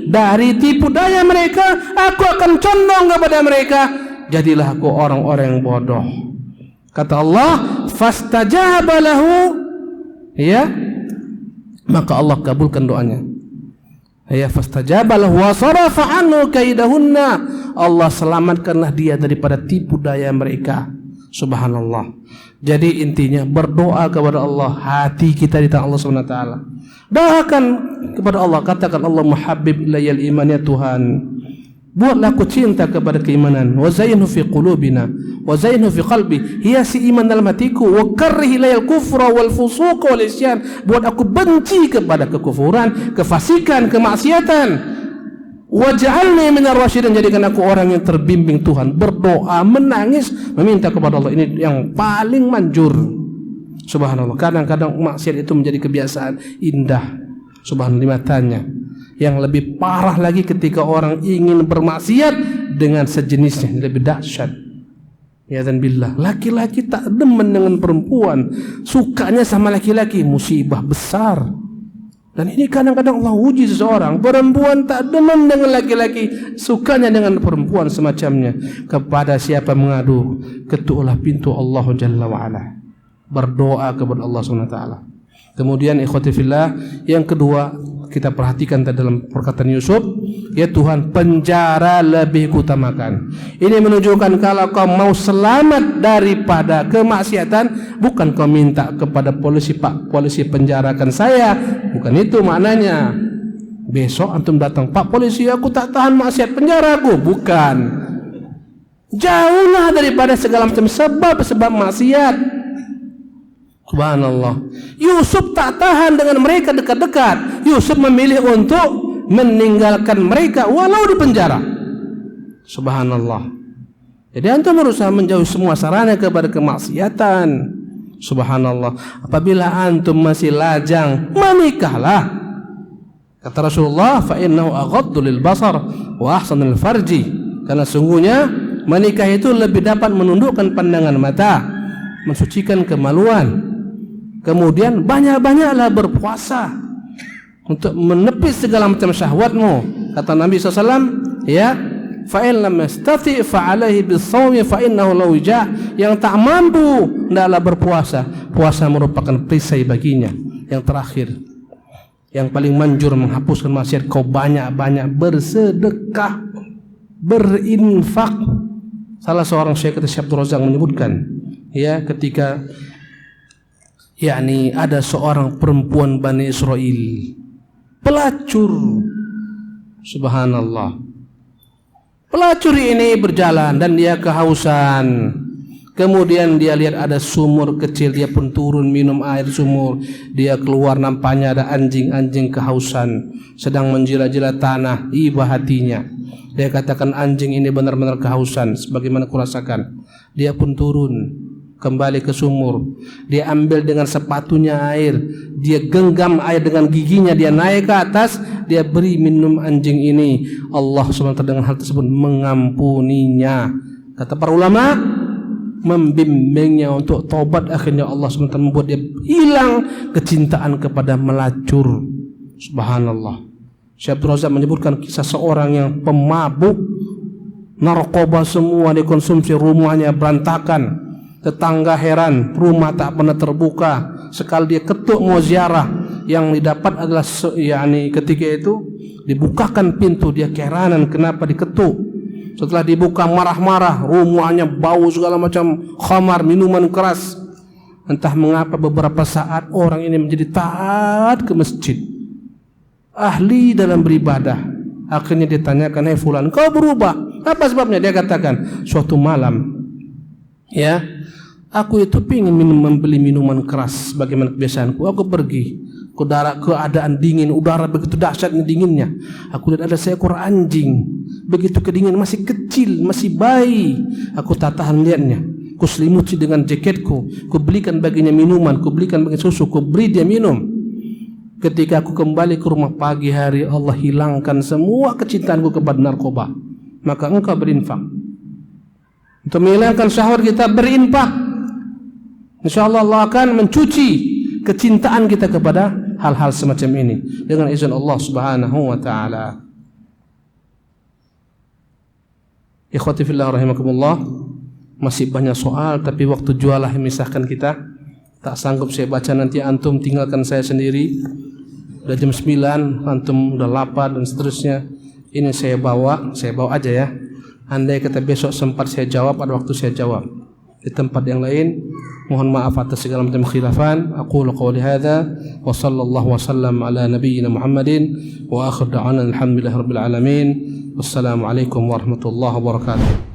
dari tipu daya mereka, aku akan condong kepada mereka, jadilah aku orang-orang yang bodoh. Kata Allah, fastajaba lahu, ya, maka Allah kabulkan doanya. Ya, fastajaba lahu wa sarafa anhu kaidahunna. Allah selamatkanlah dia daripada tipu daya mereka. Subhanallah. Jadi intinya berdoa kepada Allah, hati kita di tangan Allah Subhanahu wa taala. Doakan kepada Allah, katakan Allah muhabbib ilayal iman, ya Tuhan, buatlah aku cinta kepada keimanan. Wa zayyinhu fi qulubina wa zayyinhu fi qalbi, hiasi iman dalam hatiku. Wa karrih ilayal kufra wal fusuq wal isyan, buat aku benci kepada kekufuran, kefasikan, kemaksiatan. Waj'alni minar rasyidin, jadikan aku orang yang terbimbing. Tuhan, berdoa, menangis, meminta kepada Allah, ini yang paling manjur. Subhanallah. Kadang-kadang maksiat itu menjadi kebiasaan indah, subhanallah, di matanya. Yang lebih parah lagi ketika orang ingin bermaksiat dengan sejenisnya, lebih dahsyat. Ya dan billah, laki-laki tak demen dengan perempuan, sukanya sama laki-laki, musibah besar. Dan ini kadang-kadang Allah uji seseorang, perempuan tak demen dengan laki-laki, sukanya dengan perempuan semacamnya. Kepada siapa mengadu? Ketuklah pintu Allah Jalla wa'ala. Berdoa kepada Allah SWT. Kemudian ikhwati fillah, yang kedua kita perhatikan dalam perkataan Yusuf, ya Tuhan, penjara lebih kutamakan. Ini menunjukkan kalau kau mau selamat daripada kemaksiatan, bukan kau minta kepada polisi, Pak polisi penjarakan saya, bukan itu maknanya. Besok antum datang, Pak polisi, aku tak tahan maksiat, penjara aku. Bukan. Jauhlah daripada segala macam sebab maksiat. Subhanallah. Yusuf tak tahan dengan mereka dekat-dekat. Yusuf memilih untuk meninggalkan mereka walau di penjara. Subhanallah. Jadi antum berusaha menjauhi semua sarana kepada kemaksiatan. Subhanallah. Apabila antum masih lajang, menikahlah. Kata Rasulullah, fa innahu aghaddu lil basar wa ahsanul farji. Karena sungguhnya menikah itu lebih dapat menundukkan pandangan mata, mensucikan kemaluan. Kemudian banyak-banyaklah berpuasa untuk menepis segala macam syahwatmu. Kata Nabi SAW, ya, fa in lam yastati fa alaihi bis-shaumi fa innahu law wija. Yang tak mampu hendaklah berpuasa. Puasa merupakan perisai baginya. Yang terakhir, yang paling manjur menghapuskan maksiat, kau banyak-banyak bersedekah, berinfak. Salah seorang syekh Syekh Abdul Razak menyebutkan, ya, ketika yakni ada seorang perempuan Bani Israel, pelacur. Subhanallah. Pelacur ini berjalan dan dia kehausan. Kemudian dia lihat ada sumur kecil, dia pun turun minum air sumur. Dia keluar, nampaknya ada anjing-anjing kehausan sedang menjila-jila tanah. Iba hatinya. Dia katakan, anjing ini benar-benar kehausan sebagaimana kurasakan. Dia pun turun. kembali ke sumur. Dia ambil dengan sepatunya air, dia genggam air dengan giginya, dia naik ke atas, dia beri minum anjing ini. Allah SWT dengan hal tersebut mengampuninya. Kata para ulama, membimbingnya untuk taubat. Akhirnya Allah SWT membuat dia hilang kecintaan kepada melacur. Subhanallah. Syekh Abdul Razak menyebutkan kisah seorang yang pemabuk narkoba, semua dikonsumsi, rumahnya berantakan, tetangga heran, rumah tak pernah terbuka. Sekali dia ketuk mau ziarah, yang didapat adalah ketika itu dibukakan pintu, dia keheranan kenapa diketuk. Setelah dibuka marah-marah, rumahnya bau segala macam khamar, minuman keras. Entah mengapa beberapa saat orang ini menjadi taat ke masjid, ahli dalam beribadah. Akhirnya ditanyakan, "Hei fulan, kau berubah? Apa sebabnya?" Dia katakan, "Suatu malam, ya, aku itu ingin membeli minuman keras bagaimana kebiasaanku. Aku pergi ke keadaan dingin, udara begitu dahsyatnya dinginnya. Aku lihat ada seekor anjing, begitu kedingin, masih kecil, masih bayi. Aku tak tahan lihatnya. Ku selimuti dengan jaketku, ku belikan baginya minuman, ku belikan baginya susu, ku beri dia minum. Ketika aku kembali ke rumah pagi hari, Allah hilangkan semua kecintaanku kepada narkoba. Maka engkau berinfak. Untuk menghilangkan syahwat kita, berinfak. InsyaAllah Allah akan mencuci kecintaan kita kepada hal-hal semacam ini dengan izin Allah Subhanahu wa ta'ala. Ikhwati fillah rahimakumullah. Masih banyak soal, tapi waktu jualah yang memisahkan kita. Tak sanggup saya baca, nanti antum tinggalkan saya sendiri. Udah jam 9, antum udah lapar dan seterusnya. Ini saya bawa aja ya. Andai kata besok sempat saya jawab, ada waktu saya jawab. Di tempat yang lain, mohon maaf atas segala macam khilafan. Aqulu qawli hadza wa sallallahu wa sallam ala nabiyyina Muhammadin wa akhir da'ana alhamdulillahirabbil alamin. Wassalamu alaikum warahmatullahi wabarakatuh.